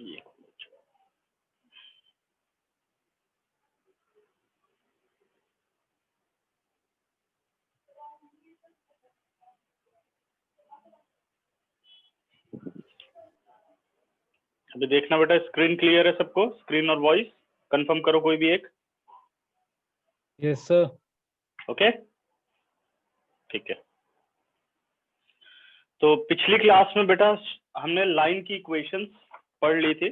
ये अभी देखना बेटा, स्क्रीन क्लियर है सबको? स्क्रीन और वॉइस कंफर्म करो कोई भी एक। Yes sir. ओके ठीक है। तो पिछली क्लास में बेटा हमने लाइन की इक्वेशंस पढ़ ली थी,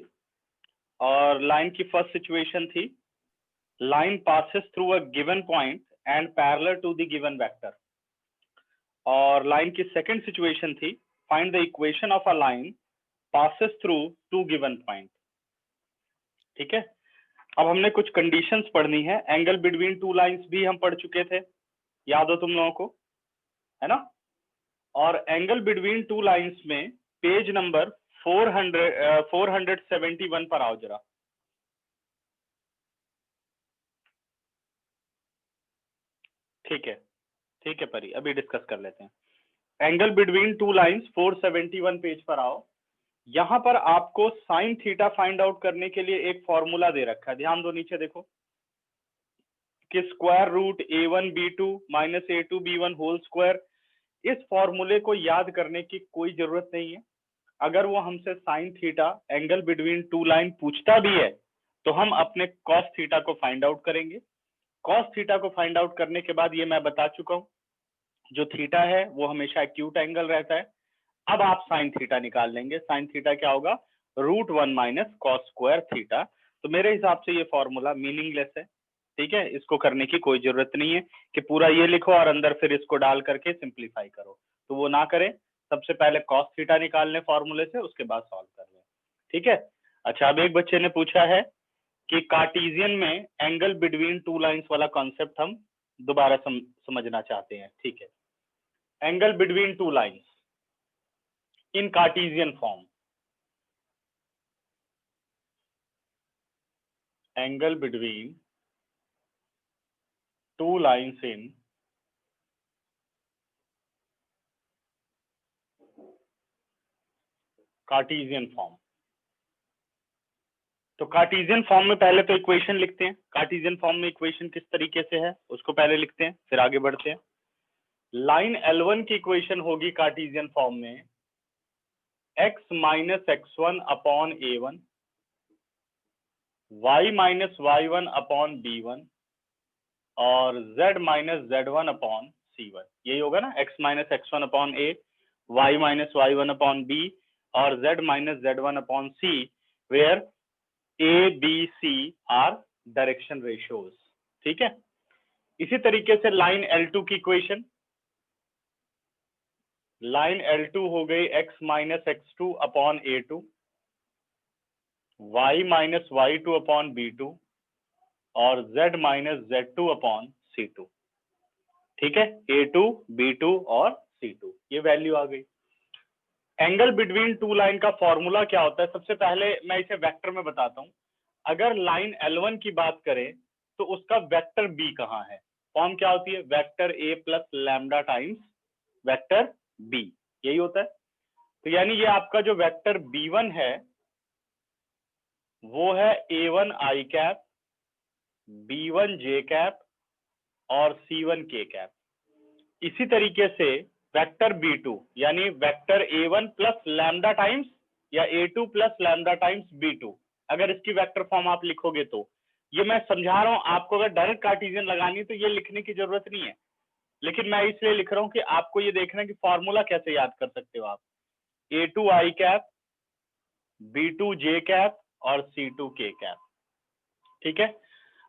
और लाइन की फर्स्ट सिचुएशन थी line passes through a given point and parallel to the given vector, और लाइन की सेकंड सिचुएशन थी find the equation of a line passes through two given point. ठीक है, अब हमने कुछ कंडीशंस पढ़नी है। एंगल बिटवीन टू लाइंस भी हम पढ़ चुके थे, याद हो तुम लोगों को, है ना? और एंगल बिटवीन टू लाइंस में पेज नंबर 471 पर आओ जरा। ठीक है परी, अभी डिस्कस कर लेते हैं। Angle between two lines 471 page पर आओ। यहां पर आपको साइन थीटा फाइंड आउट करने के लिए एक फॉर्मूला दे रखा है, ध्यान दो नीचे देखो कि square root a1b2 minus a2b1 whole square. इस फॉर्मूले को याद करने की कोई जरूरत नहीं है। अगर वो हमसे sine theta angle between two line पूछता भी है तो हम अपने कॉस थीटा को फाइंड आउट करेंगे। कॉस थीटा को फाइंड आउट करने के बाद ये मैं बता चुका हूं, जो थीटा है वो हमेशा एक्यूट एंगल रहता है। अब आप साइन थीटा निकाल लेंगे। साइन थीटा क्या होगा? √1 माइनस कॉस स्क्वायर थीटा। तो मेरे हिसाब से ये फॉर्मूला मीनिंगलेस है। ठीक है, इसको करने की कोई जरूरत नहीं है कि पूरा ये लिखो और अंदर फिर इसको डाल करके सिंप्लीफाई करो, तो वो ना करें। सबसे पहले कॉस थीटा निकाल लें फॉर्मूले से, उसके बाद सॉल्व कर लें। ठीक है। अच्छा, अब एक बच्चे ने पूछा है कि कार्टेशियन में एंगल बिटवीन टू लाइंस वाला कॉन्सेप्ट हम दोबारा समझना चाहते हैं। ठीक है, angle between two lines in Cartesian form. Angle between two lines in Cartesian form. तो कार्टेशियन फॉर्म में पहले तो इक्वेशन लिखते हैं। कार्टेशियन फॉर्म में इक्वेशन किस तरीके से है उसको पहले लिखते हैं, फिर आगे बढ़ते हैं। लाइन L1 की इक्वेशन होगी कार्टेशियन फॉर्म में x minus x1 upon a1, y minus y1 upon b1 और z minus z1 upon c1। यही होगा ना, x minus x1 upon a, y minus y1 upon b और z minus z1 upon c, where a b c are direction ratios. ठीक है। इसी तरीके से लाइन L2 की इक्वेशन, लाइन L2 हो गई x minus x2 upon a2, y minus y2 upon b2 और z minus z2 upon c2। ठीक है, a2 b2 और c2, ये वैल्यू आ गई। एंगल बिटवीन टू लाइन का फॉर्मूला क्या होता है? सबसे पहले मैं इसे वेक्टर में बताता हूं। अगर लाइन L1 की बात करें तो उसका वेक्टर B कहाँ है? फॉर्म क्या होती है? Vector A plus lambda times vector B, यही होता है। तो यानी ये आपका जो वेक्टर B1 है वो है A1 I cap, B1 J cap और C1 K कैप। इसी तरीके से वेक्टर B2 यानी vector A1 plus lambda times या A2 plus lambda times B2, अगर इसकी वेक्टर फॉर्म आप लिखोगे तो, ये मैं समझा रहा हूं आपको, अगर डायरेक्ट कार्टेशियन लगानी तो ये लिखने की जरूरत नहीं है, लेकिन मैं इसलिए लिख रहा हूं कि आपको ये देखना है कि फॉर्मूला कैसे याद कर सकते हो आप। A2 I cap, B2 J cap और C2 K कैप। ठीक है।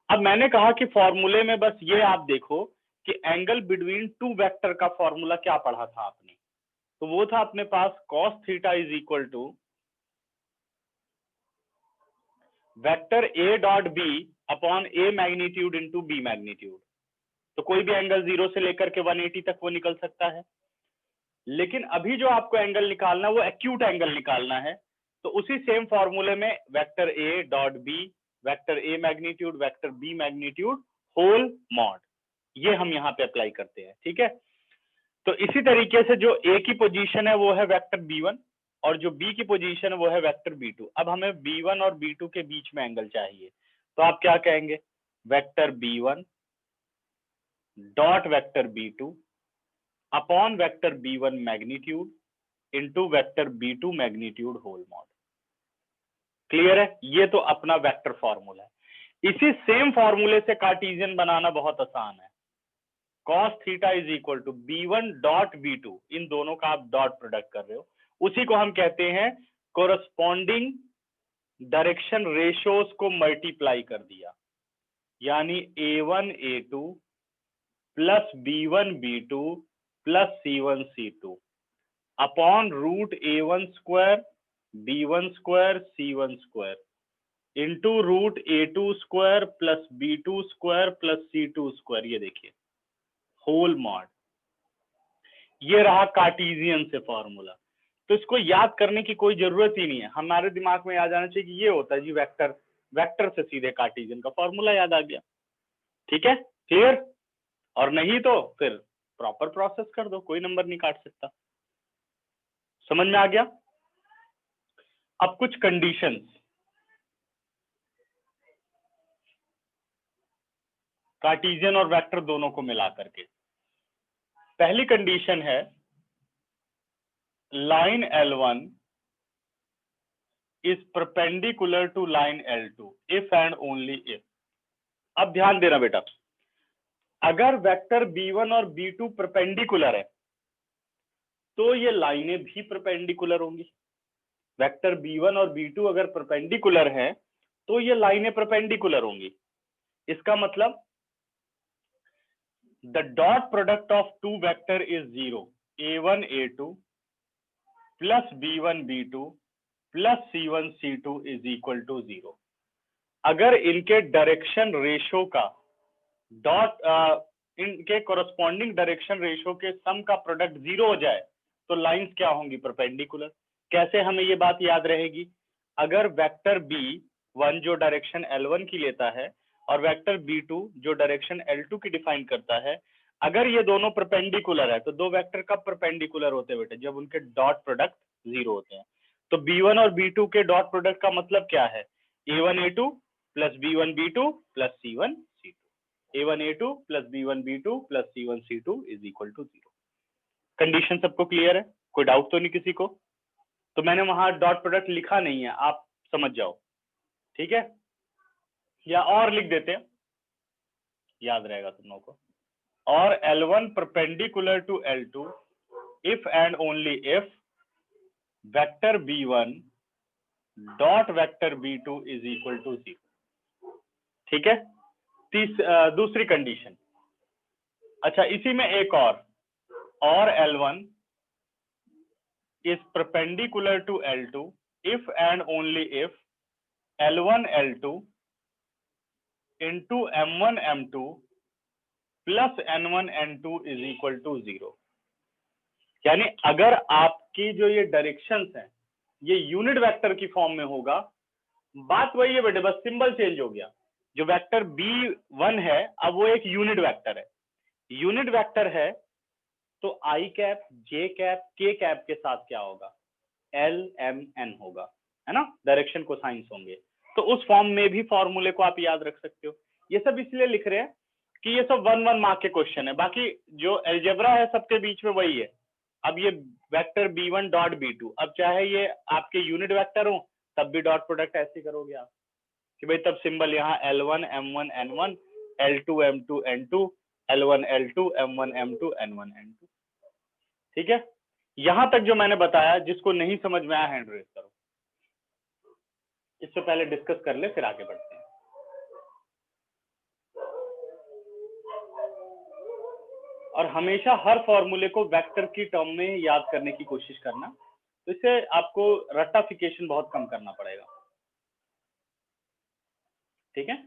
अब मैंने कहा कि फॉर्मूले में बस ये आप देखो कि एंगल बिटवीन टू वेक्टर का फॉर्मूला क्या पढ़ा था आपने, तो वो था अपने पास cos theta is equal to vector A dot B upon A magnitude into B magnitude. तो कोई भी एंगल 0 से लेकर के 180 तक वो निकल सकता है, लेकिन अभी जो आपको एंगल निकालना है वो एक्यूट एंगल निकालना है। तो उसी सेम फॉर्मूले में vector A dot B, vector A magnitude, vector B magnitude whole mod, ये हम यहाँ पे अप्लाई करते हैं। ठीक है। तो इसी तरीके से जो A की पोजीशन है वो है वेक्टर B1 और जो बी की पोजीशन है वो है वेक्टर B2। अब हमें B1 और B2 के बीच में एंगल चाहिए, तो आप क्या कहेंगे, vector B1 dot vector B2 upon vector B1 magnitude into vector B2 magnitude whole mod. Clear है? ये तो अपना वेक्टर फॉर्मूला है। इसी सेम फॉर्मूले से कार्टेशियन बनाना बहुत आसान है। cos theta is equal to B1 dot B2, इन दोनों का आप डॉट प्रोडक्ट कर रहे हो, उसी को हम कहते हैं कोरस्पॉन्डिंग डायरेक्शन रेशियोज को मल्टीप्लाई कर दिया, यानी A1 A2 plus B1 B2 plus C1 C2 upon root A1 square B1 square C1 square into root A2 square plus B2 square plus C2 square. ये देखिए होल मॉड। ये रहा Cartesian से formula. तो इसको याद करने की कोई जरूरत ही नहीं है, हमारे दिमाग में आ जाना चाहिए कि ये होता है जी वेक्टर, वेक्टर से सीधे कार्टेशियन का फॉर्मूला याद आ गया। ठीक है, क्लियर? और नहीं तो फिर प्रॉपर प्रोसेस कर दो, कोई नंबर नहीं काट सकता। समझ में आ गया? अब कुछ कंडीशंस कार्टेशियन और वेक्टर दोनों को मिला करके। पहली कंडीशन है line L1 is perpendicular to line L2 if and only if. अब ध्यान देना बेटा, अगर वेक्टर B1 और B2 परपेंडिकुलर है तो ये लाइनें भी परपेंडिकुलर होंगी। वेक्टर B1 और B2 अगर परपेंडिकुलर है तो ये लाइनें परपेंडिकुलर होंगी। इसका मतलब the dot product of two vector is 0, A1 A2 plus B1 B2 plus C1 C2 is equal to 0। अगर इनके डायरेक्शन रेशो का डॉट इनके कोरस्पॉन्डिंग डायरेक्शन रेशो के सम का प्रोडक्ट 0 हो जाए तो लाइंस क्या होंगी, परपेंडिकुलर। कैसे हमें ये बात याद रहेगी, अगर वेक्टर B1 जो डायरेक्शन L1 की लेता है और वेक्टर B2 जो डायरेक्शन L2 की डिफाइन करता है, अगर ये दोनों परपेंडिकुलर है तो दो वेक्टर कब परपेंडिकुलर होते हैं बेटा, जब उनके डॉट प्रोडक्ट 0 होते हैं। तो B1 और B2 के डॉट प्रोडक्ट का मतलब क्या है, A1 A2 plus B1 B2 plus C1 C2। A1 A2 plus B1 B2 plus C1 C2 is equal to 0। Condition सबको क्लियर है? कोई डाउट तो नहीं किसी को? तो मैंने वहां डॉट प्रोडक्ट लिखा नहीं है, आप समझ जाओ। ठीक है, या और लिख देते हैं, याद रहेगा तुम लोगों को। और L1 perpendicular to L2 if and only if vector B1 dot vector B2 is equal to 0। ठीक है, दूसरी कंडीशन। अच्छा, इसी में एक और L1 is perpendicular to L2 if and only if L1 L2 into M1 M2 plus N1 N2 is equal to 0। यानी अगर आपकी जो ये डायरेक्शंस हैं ये यूनिट वेक्टर की फॉर्म में होगा, बात वही है बेटे, बस सिंबल चेंज हो गया। जो वेक्टर B1 है अब वो एक यूनिट वेक्टर है। यूनिट वेक्टर है तो आई कैप जे कैप के कैप के साथ क्या होगा, LMN होगा, है ना, डायरेक्शन को साइंस होंगे। तो उस फॉर्म में भी फॉर्मूले को आप याद रख सकते हो। ये सब इसलिए लिख रहे हैं कि ये सब 1-1 मार्क के क्वेश्चन है, बाकी जो अलजेब्रा है सबके बीच में वही है। अब ये वेक्टर B1 डॉट B2, अब चाहे ये आपके यूनिट वेक्टर हो तब भी डॉट प्रोडक्ट ऐसे करोगे आप कि भाई तब सिंबल यहाँ L1 M1 N1 L2 M2 N2 L1 L2 M1 M2 N1 N2। ठीक है, यहां तक जो मैंने बताया, जिसको नहीं समझ में आया हैंड रेज करो। इससे पहले डिस्कस कर ले फिर आगे बढ़ते हैं। और हमेशा हर फॉर्मूले को वेक्टर की टर्म में याद करने की कोशिश करना, तो इससे आपको रट्टाफिकेशन बहुत कम करना पड़ेगा। ठीक है,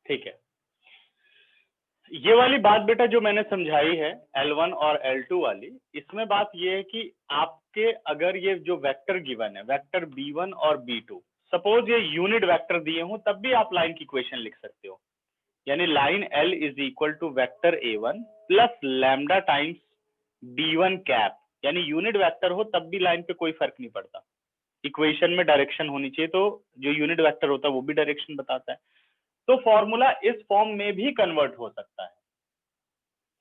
ठीक है। ये वाली बात बेटा जो मैंने समझाई है L1 और L2 वाली, इसमें बात ये है कि आपके अगर ये जो वेक्टर गिवन है, वेक्टर B1 और B2, सपोज ये यूनिट वेक्टर दिए हो तब भी आप लाइन की इक्वेशन लिख सकते हो। यानी line L is equal to vector A1 plus lambda times B1 cap, यानी यूनिट वेक्टर हो तब भी लाइन पे कोई फर्क नहीं पड़ता, इक्वेशन में डायरेक्शन होनी चाहिए, तो जो यूनिट वेक्टर होता है वो भी डायरेक्शन बताता है। तो फॉर्मूला इस फॉर्म में भी कन्वर्ट हो सकता है,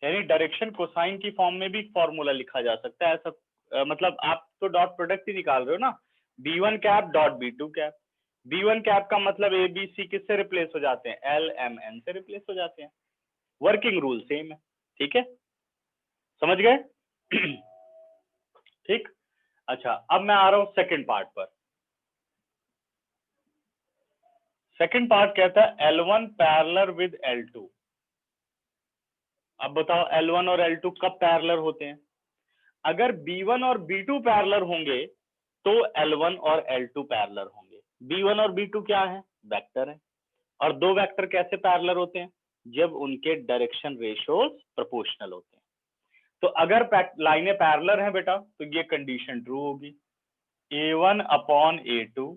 यानी डायरेक्शन कोसाइन की फॉर्म में भी फॉर्मूला लिखा जा सकता है। ऐसा मतलब आप तो डॉट प्रोडक्ट ही निकाल रहे हो ना, B1 cap dot B2 cap. B1 cap का मतलब ए बी सी किससे रिप्लेस हो जाते हैं, L M N से रिप्लेस हो जाते हैं। वर्किंग रूल सेम है, ठीक है, समझ गए? ठीक। अच्छा, अब मैं आ रहा हूं सेकंड पार्ट पर। सेकंड पार्ट कहता है L1 पैरेलल विद L2। अब बताओ L1 और L2 कब पैरेलल होते हैं? अगर B1 और B2 पैरेलल होंगे तो L1 और L2 पैरेलल होंगे। B1 और B2 क्या है, वेक्टर है। और दो वेक्टर कैसे पैरेलल होते हैं, जब उनके डायरेक्शन रेशियोज प्रोपोर्शनल होते हैं। तो अगर लाइनें पैरेलल हैं बेटा तो ये कंडीशन ट्रू होगी, A1 upon A2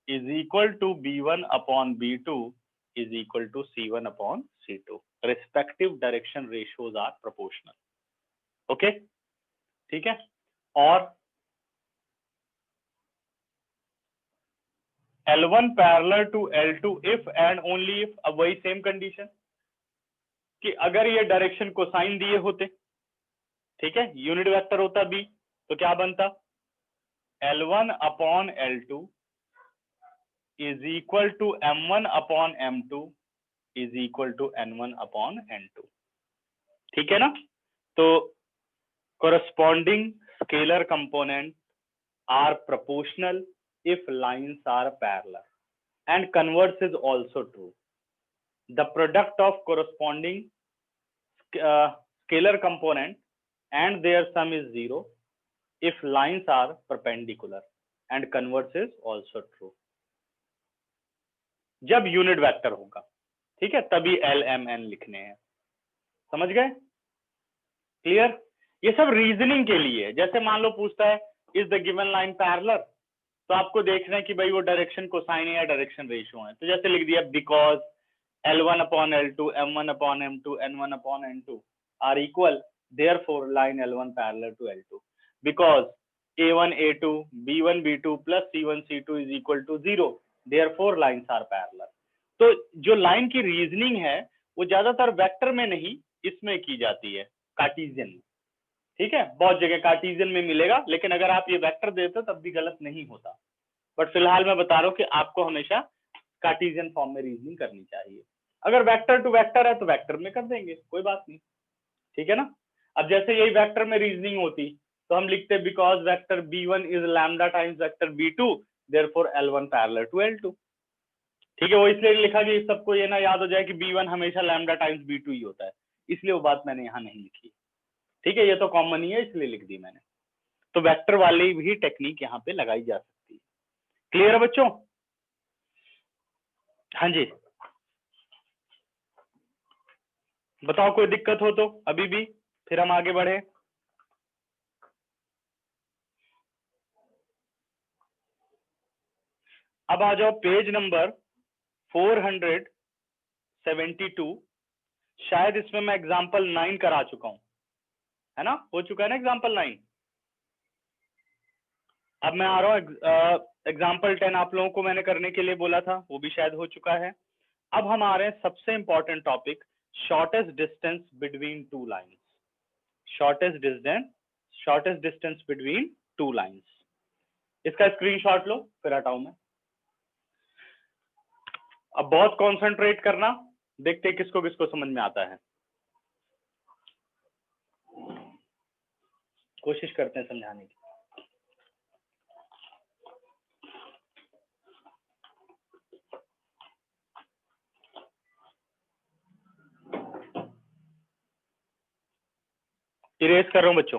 is equal to B1 upon B2 is equal to C1 upon C2, respective direction ratios are proportional. Okay, ठीक है। और L1 parallel to L2 if and only if, अब वही same condition कि अगर ये direction cosine दिए होते, ठीक है, यूनिट वेक्टर होता B, तो क्या बनता, L1 upon L2 is equal to M1 upon M2 is equal to N1 upon N2, ठीक है ना। तो corresponding scalar component are proportional if lines are parallel, and converse is also true. The product of corresponding scalar component and their sum is zero if lines are perpendicular, and converse is also true. जब unit vector होगा, ठीक है, तभी L M N लिखने हैं, समझ गए? Clear? ये सब रीजनिंग के लिए, जैसे मान लो पूछता है is the given line parallel, तो आपको देखना है कि भाई वो डायरेक्शन कोसाइन है या डायरेक्शन रेशियो है, तो जैसे लिख दिया because L1 upon L2 M1 upon M2 N1 upon N2 are equal, therefore line L1 parallel to L2 because A1 A2 B1 B2 plus C1 C2 is equal to 0, therefore lines are parallel. तो जो line की reasoning है वो ज्यादातर vector में नहीं, इसमें की जाती है, कार्टेशियन में, ठीक है। बहुत जगह कार्टेशियन में मिलेगा, लेकिन अगर आप ये वेक्टर देते तब भी गलत नहीं होता, बट फिलहाल मैं बता रहा हूँ कि आपको हमेशा कार्टेशियन फॉर्म में रीजनिंग करनी चाहिए। अगर वेक्टर टू वेक्टर है तो वेक्टर में कर देंगे, कोई बात नहीं, ठीक है ना। अब जैसे यही वेक्टर में रीजनिंग होती तो हम लिखते because vector B1 is lambda times vector B2 therefore L1 parallel to L2, ठीक है। वो इसलिए लिखा कि सबको ये ना याद हो जाए कि B1 हमेशा लैम्डा टाइम्स B2 ही होता है, इसलिए वो बात मैंने यहाँ नहीं लिखी, ठीक है, ये तो कॉमन ही है इसलिए लिख दी मैंने। तो वेक्टर वाली भी टेक्निक यहाँ पे लगाई जा सकती है। क्लियर है बच्चों? हाँ जी, बताओ कोई दिक्कत हो तो अभी भी, फिर हम आगे बढ़े। अब आ जाओ पेज नंबर 472, शायद इसमें मैं एग्जांपल 9 करा चुका हूं, है ना, हो चुका है ना एग्जांपल 9। अब मैं आ रहा हूँ एग्जांपल 10, आप लोगों को मैंने करने के लिए बोला था, वो भी शायद हो चुका है। अब हम आ रहे हैं सबसे important topic, shortest distance between two lines. Shortest distance between two lines, इसका स्क्रीनशॉट लो फिर हटाऊं मैं। अब बहुत कॉन्सेंट्रेट करना, देखते हैं किसको किसको समझ में आता है, कोशिश करते हैं समझाने की। इरेज कर रहा हूं बच्चों।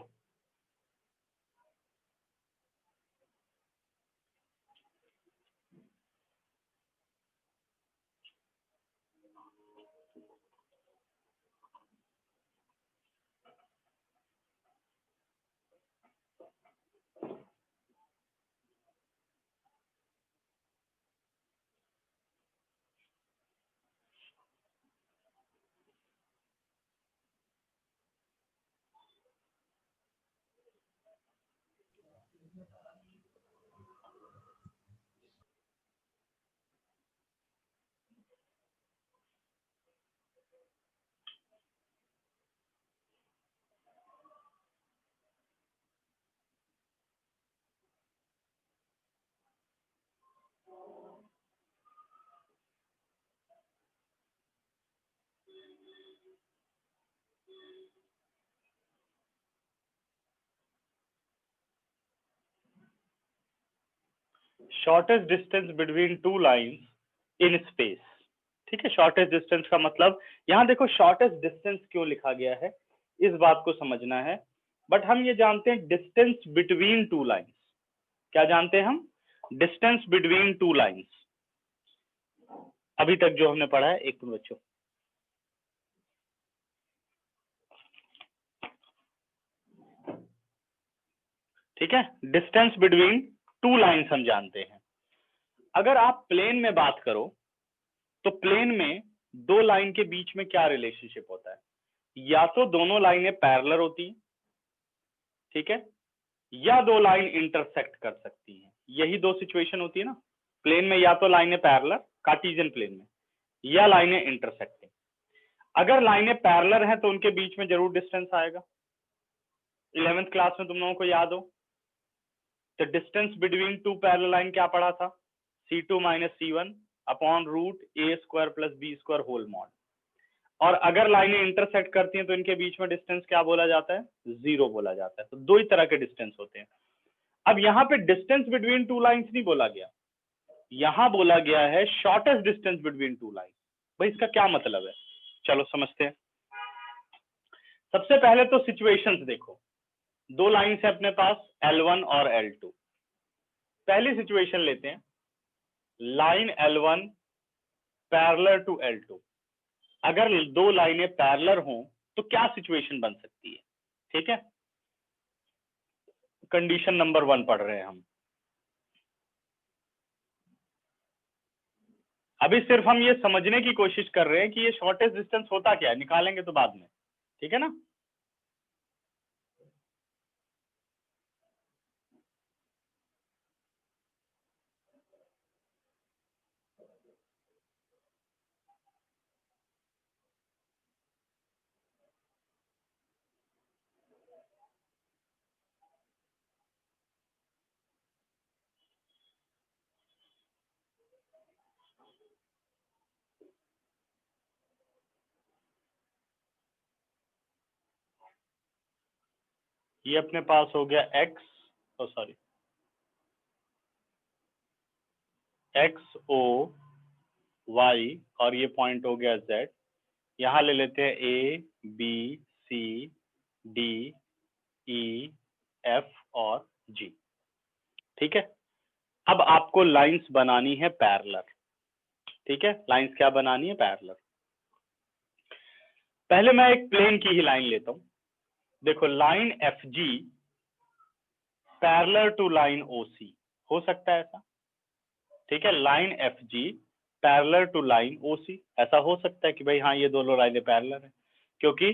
Shortest distance between two lines in space. ठीक है, शॉर्टेस्ट डिस्टेंस का मतलब यहाँ देखो शॉर्टेस्ट डिस्टेंस क्यों लिखा गया है, इस बात को समझना है। बट हम ये जानते हैं डिस्टेंस बिटवीन टू लाइंस, क्या जानते हैं हम? Distance between two lines. अभी तक जो हमने पढ़ा है, एक मिनट बच्चों, ठीक है, डिस्टेंस बिटवीन टू लाइंस हम जानते हैं। अगर आप प्लेन में बात करो तो प्लेन में दो लाइन के बीच में क्या रिलेशनशिप होता है? या तो दोनों लाइनें पैरेलल होती हैं, ठीक है, या दो लाइन इंटरसेक्ट कर सकती हैं। यही दो सिचुएशन होती है ना प्लेन में, या तो लाइनें पैरेलल कार्टेशियन प्लेन में, या लाइनें इंटरसेक्टिंग। अगर लाइनें पैरेलल हैं तो उनके बीच में जरूर डिस्टेंस आएगा। 11th क्लास में तुम लोगों को याद हो तो distance between to parallel line क्या पढ़ा था? C2 - C1 upon root A² + B² whole mod. और अगर लाइनें इंटरसेक्ट करती हैं तो इनके बीच में डिस्टेंस क्या बोला जाता है? 0 बोला जाता है। तो दो ही तरह के डिस्टेंस होते हैं। अब यहाँ पे डिस्टेंस बिटवीन टू लाइंस नहीं बोला गया, यहाँ बोला गया है shortest distance between two line. भाई इसका क्या मतलब है, चलो समझते हैं। सबसे पहले तो सिचुएशंस देखो, दो लाइंस है अपने पास L1 और L2। पहली सिचुएशन लेते हैं, line L1 parallel to L2। अगर दो लाइनें पैरेलल हों तो क्या सिचुएशन बन सकती है? ठीक है, कंडीशन नंबर 1 पढ़ रहे हैं हम। अभी सिर्फ हम ये समझने की कोशिश कर रहे हैं कि ये शॉर्टेस्ट डिस्टेंस होता क्या है, निकालेंगे तो बाद में, ठीक है ना। ये अपने पास हो गया x, sorry x o y, और ये पॉइंट हो गया z। यहां ले लेते हैं a b c d e f और g। ठीक है, अब आपको लाइंस बनानी है पैरेलल। ठीक है, लाइंस क्या बनानी है? पैरेलल। पहले मैं एक प्लेन की ही लाइन लेता हूं। देखो line F G parallel to line O C, हो सकता है ऐसा? ठीक है, line F G parallel to line O C, ऐसा हो सकता है कि भाई हाँ ये दोनों लाइनें पैरेलल है, क्योंकि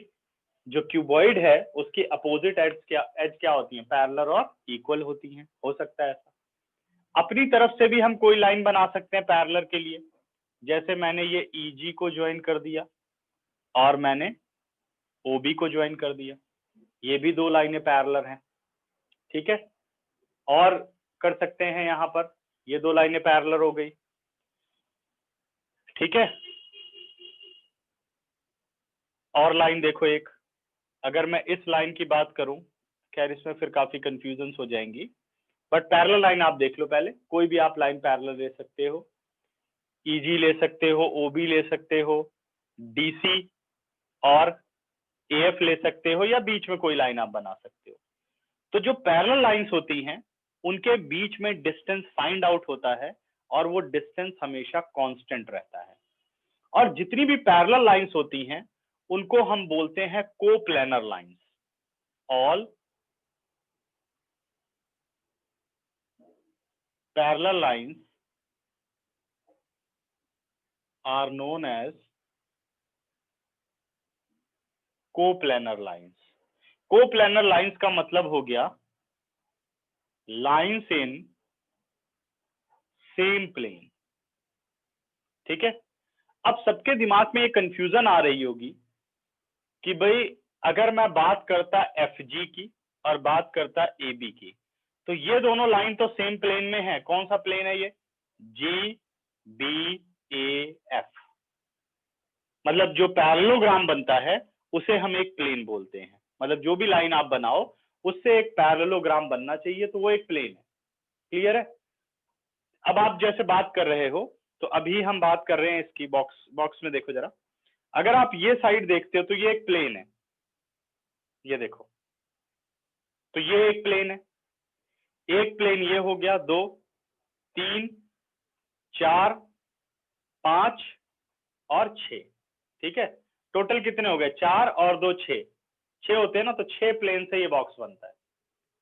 जो क्यूबॉइड है उसकी अपोजिट एज क्या होती है? पैरेलल और इक्वल होती हैं। हो सकता है ऐसा। अपनी तरफ से भी हम कोई लाइन बना सकते हैं पैरेलल के लिए, जैसे मैंने ये EG को ज्वाइन कर दिया और मैंने OB को ज्वाइन कर दिया, ये भी दो लाइनें पैरेलल हैं। ठीक है, और कर सकते हैं यहाँ पर, ये दो लाइनें पैरेलल हो गई। ठीक है, और लाइन देखो एक, अगर मैं इस लाइन की बात करूं, खैर इसमें फिर काफी कंफ्यूजन हो जाएंगी, बट पैरेलल लाइन आप देख लो पहले, कोई भी आप लाइन पैरेलल ले सकते हो, EG ले सकते हो, OB ले सकते हो, DC और AF ले सकते हो, या बीच में कोई लाइन आप बना सकते हो। तो जो पैरेलल लाइंस होती हैं उनके बीच में डिस्टेंस फाइंड आउट होता है, और वो डिस्टेंस हमेशा कांस्टेंट रहता है। और जितनी भी पैरेलल लाइंस होती हैं उनको हम बोलते हैं coplanar lines. All parallel lines are known as coplanar lines. Coplanar lines का मतलब हो गया लाइन्स इन सेम प्लेन। ठीक है, अब सबके दिमाग में ये कंफ्यूजन आ रही होगी कि भाई अगर मैं बात करता एफ जी की और बात करता ए बी की, तो ये दोनों लाइन तो सेम प्लेन में है। कौन सा प्लेन है ये? G B A F. मतलब जो पैरेललोग्राम बनता है उसे हम एक प्लेन बोलते हैं। मतलब जो भी लाइन आप बनाओ उससे एक पैरेललोग्राम बनना चाहिए, तो वो एक प्लेन है। क्लियर है? अब आप जैसे बात कर रहे हो, तो अभी हम बात कर रहे हैं इसकी, बॉक्स में देखो जरा। अगर आप ये साइड देखते हो तो ये एक प्लेन है, ये देखो, तो ये एक प्लेन है। एक प्लेन ये हो गया, 2 3 4 5 और 6। ठीक है, टोटल कितने हो गए? 4 और 2 6, 6 होते हैं ना, तो 6 प्लेन से ये बॉक्स बनता है।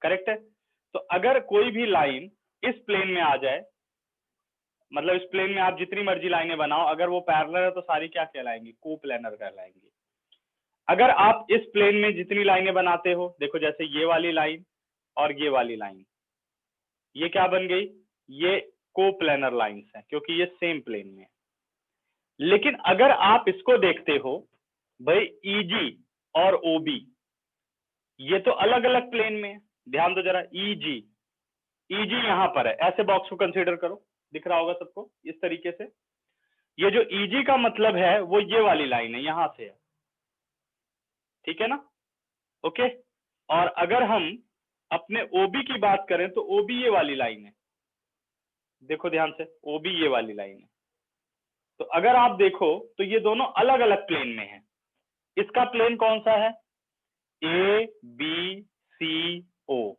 करेक्ट है? तो अगर कोई भी लाइन इस प्लेन में आ जाए, मतलब इस प्लेन में आप जितनी मर्जी लाइनें बनाओ, अगर वो पैरेलल है तो सारी क्या कहलाएंगी? कोप्लेनर कहलाएंगी। अगर आप इस प्लेन में जितनी लाइनें बनाते हो, देखो जैसे ये वाली लाइन और ये वाली लाइन, ये क्या बन गई? ये कोप्लेनर लाइंस हैं, क्योंकि ये सेम प्लेन में है। लेकिन अगर आप इसको देखते हो, भाई ईजी और ओबी, ये तो अलग अलग प्लेन में है। ध्यान दो जरा, ईजी यहां पर है, ऐसे बॉक्स को कंसीडर करो, दिख रहा होगा सबको इस तरीके से। ये जो ईजी का मतलब है वो ये वाली लाइन है, यहां से है। ठीक है ना? ओके। और अगर हम अपने ओबी की बात करें तो ओबी ये वाली लाइन है, देखो ध्यान से, ओबी ये वाली लाइन है। तो अगर आप देखो तो ये दोनों अलग अलग प्लेन में है। इसका प्लेन कौन सा है? ए बी सी ओ।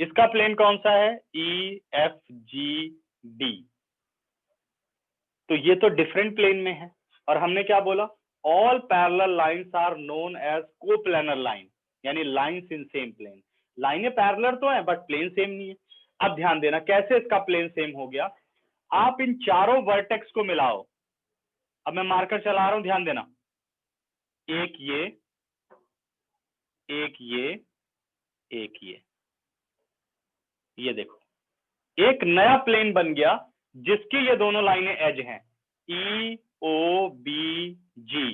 इसका प्लेन कौन सा है? E F G D. तो ये तो डिफरेंट प्लेन में है। और हमने क्या बोला? All parallel lines are known as coplanar line, यानी लाइंस इन सेम प्लेन। लाइनें पैरेलल तो है बट प्लेन सेम नहीं है। अब ध्यान देना कैसे इसका प्लेन सेम हो गया। आप इन चारों वर्टेक्स को मिलाओ। अब मैं मार्कर चला रहा हूं, ध्यान देना। एक ये, एक ये, एक ये देखो, एक नया प्लेन बन गया जिसकी ये दोनों लाइनें एज हैं, ई ओ बी जी।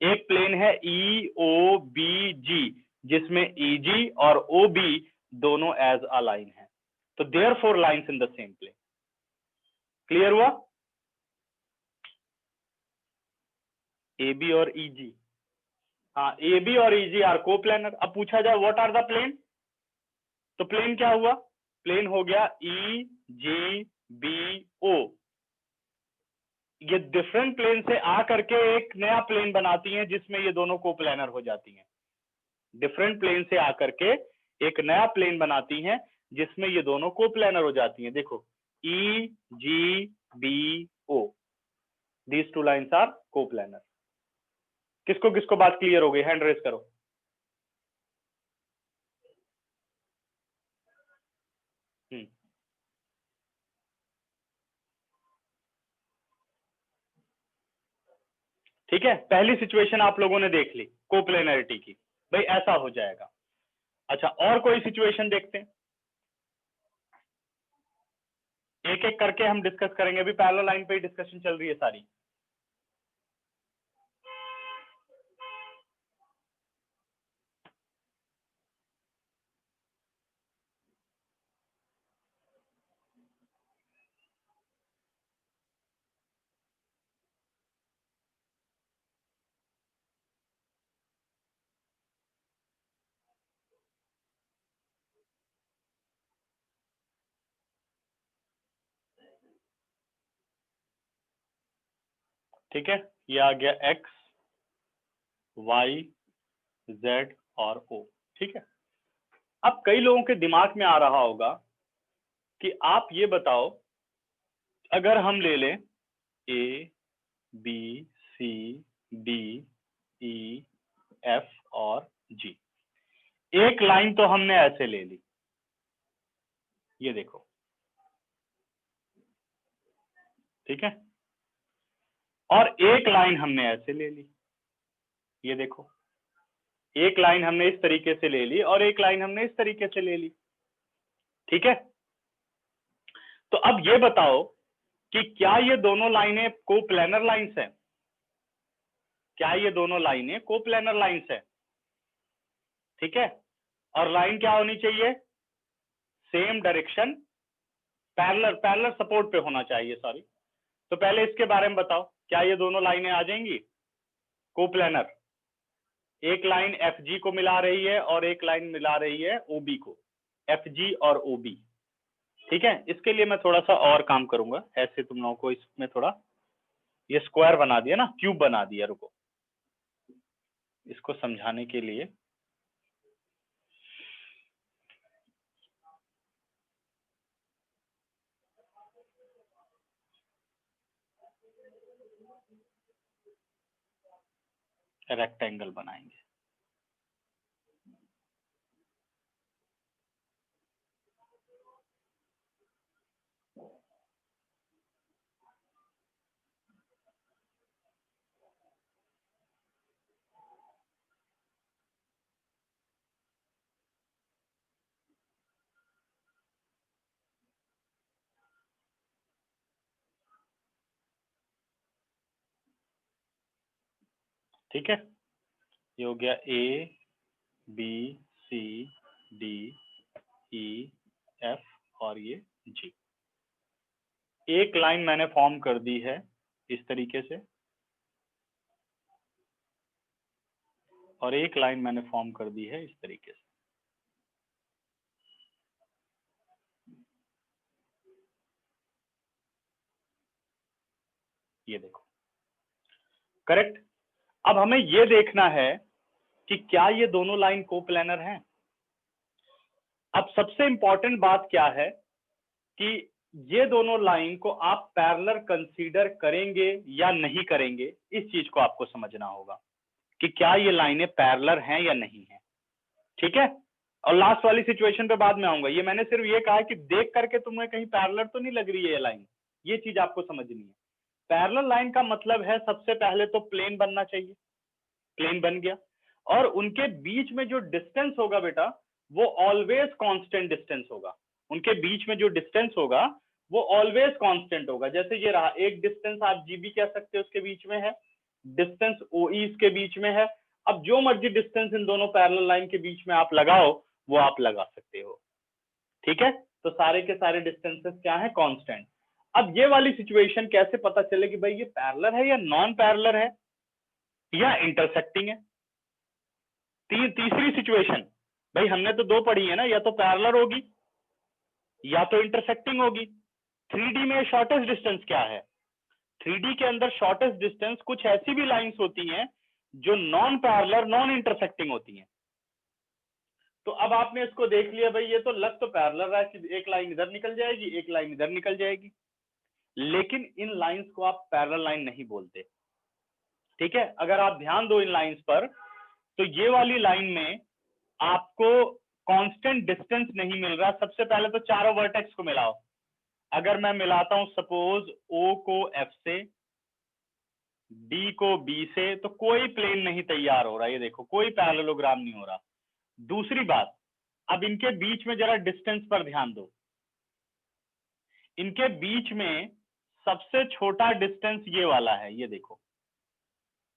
एक प्लेन है ई ओ बी जी जिसमें ई जी और ओ बी दोनों एज अ लाइन है। तो there four lines in the same plane. Clear हुआ? ए बी और ई जी, हाँ, ए बी और ई जी आर कोप्लेनर। अब पूछा जाए व्हाट आर द प्लेन, तो प्लेन क्या हुआ? प्लेन हो गया ई जी बी ओ। ये डिफरेंट प्लेन से आ करके एक नया प्लेन बनाती हैं जिसमें ये दोनों कोप्लेनर हो जाती हैं। डिफरेंट प्लेन से आकर के एक नया प्लेन बनाती हैं जिसमें ये दोनों कोप्लेनर हो जाती हैं। देखो, E G B O, these two lines are coplanar. किसको किसको बात क्लियर हो गई? हैंड रेज करो। ठीक है, पहली सिचुएशन आप लोगों ने देख ली कोप्लेनरिटी की, भाई ऐसा हो जाएगा। अच्छा, और कोई सिचुएशन देखते हैं, एक एक करके हम डिस्कस करेंगे। अभी पैरेलल लाइन पे ही डिस्कशन चल रही है सारी। ठीक है, ये आ गया एक्स, वाई, जेड और ओ। ठीक है, अब कई लोगों के दिमाग में आ रहा होगा कि आप ये बताओ, अगर हम ले लें A B C D E F और जी, एक लाइन तो हमने ऐसे ले ली, ये देखो, ठीक है, और एक लाइन हमने ऐसे ले ली, ये देखो, एक लाइन हमने इस तरीके से ले ली और एक लाइन हमने इस तरीके से ले ली। ठीक है, तो अब ये बताओ कि क्या ये दोनों लाइनें कोप्लेनर लाइंस हैं? क्या ये दोनों लाइनें कोप्लेनर लाइंस है? ठीक है, और लाइन क्या होनी चाहिए? Same direction, parallel, parallel support पे होना चाहिए, सॉरी। तो पहले इसके बारे में बताओ, क्या ये दोनों लाइनें आ जाएंगी कोप्लेनर? एक लाइन एफ जी को मिला रही है और एक लाइन मिला रही है ओबी को, एफ जी और ओबी। ठीक है, इसके लिए मैं थोड़ा सा और काम करूंगा, ऐसे तुम लोगों को इसमें थोड़ा ये स्क्वायर बना दिया ना, क्यूब बना दिया, रुको इसको समझाने के लिए। रेक्टेंगल बनाएंगे। ठीक है, ये हो गया A B C D E F और ये जी। एक लाइन मैंने फॉर्म कर दी है इस तरीके से, और एक लाइन मैंने फॉर्म कर दी है इस तरीके से। ये देखो, करेक्ट। अब हमें ये देखना है कि क्या ये दोनों लाइन कोप्लेनर हैं। अब सबसे इंपॉर्टेंट बात क्या है कि ये दोनों लाइन को आप पैरेलल कंसीडर करेंगे या नहीं करेंगे, इस चीज को आपको समझना होगा कि क्या ये लाइनें पैरेलल हैं या नहीं है। ठीक है, और लास्ट वाली सिचुएशन पे बाद में आऊंगा। ये मैंने सिर्फ ये कहा है कि देख करके तुम्हें कहीं पैरेलल तो नहीं लग रही है ये लाइन, ये चीज आपको समझनी है। पैरेलल लाइन का मतलब है सबसे पहले तो प्लेन बनना चाहिए, प्लेन बन गया, और उनके बीच में जो डिस्टेंस होगा बेटा वो ऑलवेज कांस्टेंट डिस्टेंस होगा। उनके बीच में जो डिस्टेंस होगा वो ऑलवेज कांस्टेंट होगा। जैसे ये रहा एक डिस्टेंस, आप जीबी कह सकते हो, उसके बीच में है डिस्टेंस, ओई के बीच में है। अब जो मर्जी डिस्टेंस इन दोनों पैरेलल लाइन के बीच में आप लगाओ वो आप लगा सकते हो। ठीक है, तो सारे के सारे डिस्टेंसेस क्या है? कांस्टेंट। अब ये वाली सिचुएशन कैसे पता चले कि भाई ये पैरेलल है या नॉन पैरेलल है या इंटरसेक्टिंग है? तीसरी सिचुएशन, भाई हमने तो दो पढ़ी है ना, या तो पैरेलल होगी या तो इंटरसेक्टिंग होगी। 3D में शॉर्टेस्ट डिस्टेंस क्या है? 3D के अंदर शॉर्टेस्ट डिस्टेंस कुछ ऐसी भी लाइंस होती हैं जो नॉन पैरेलल, नॉन इंटरसेक्टिंग होती हैं। तो अब आपने इसको देख लिया, भाई ये तो लग तो पैरेलल रहा है कि एक लाइन इधर निकल जाएगी, एक लाइन इधर निकल जाएगी, लेकिन इन लाइंस को आप पैरेलल लाइन नहीं बोलते। ठीक है, अगर आप ध्यान दो इन लाइंस पर, तो ये वाली लाइन में आपको कांस्टेंट डिस्टेंस नहीं मिल रहा। सबसे पहले तो चारों वर्टेक्स को मिलाओ। अगर मैं मिलाता हूं सपोज ओ को एफ से, डी को बी से, तो कोई प्लेन नहीं तैयार हो रहा। ये देखो कोई पैरेललोग्राम नहीं हो रहा। दूसरी बात, अब इनके बीच में जरा डिस्टेंस पर ध्यान दो। इनके बीच में सबसे छोटा डिस्टेंस ये वाला है, ये देखो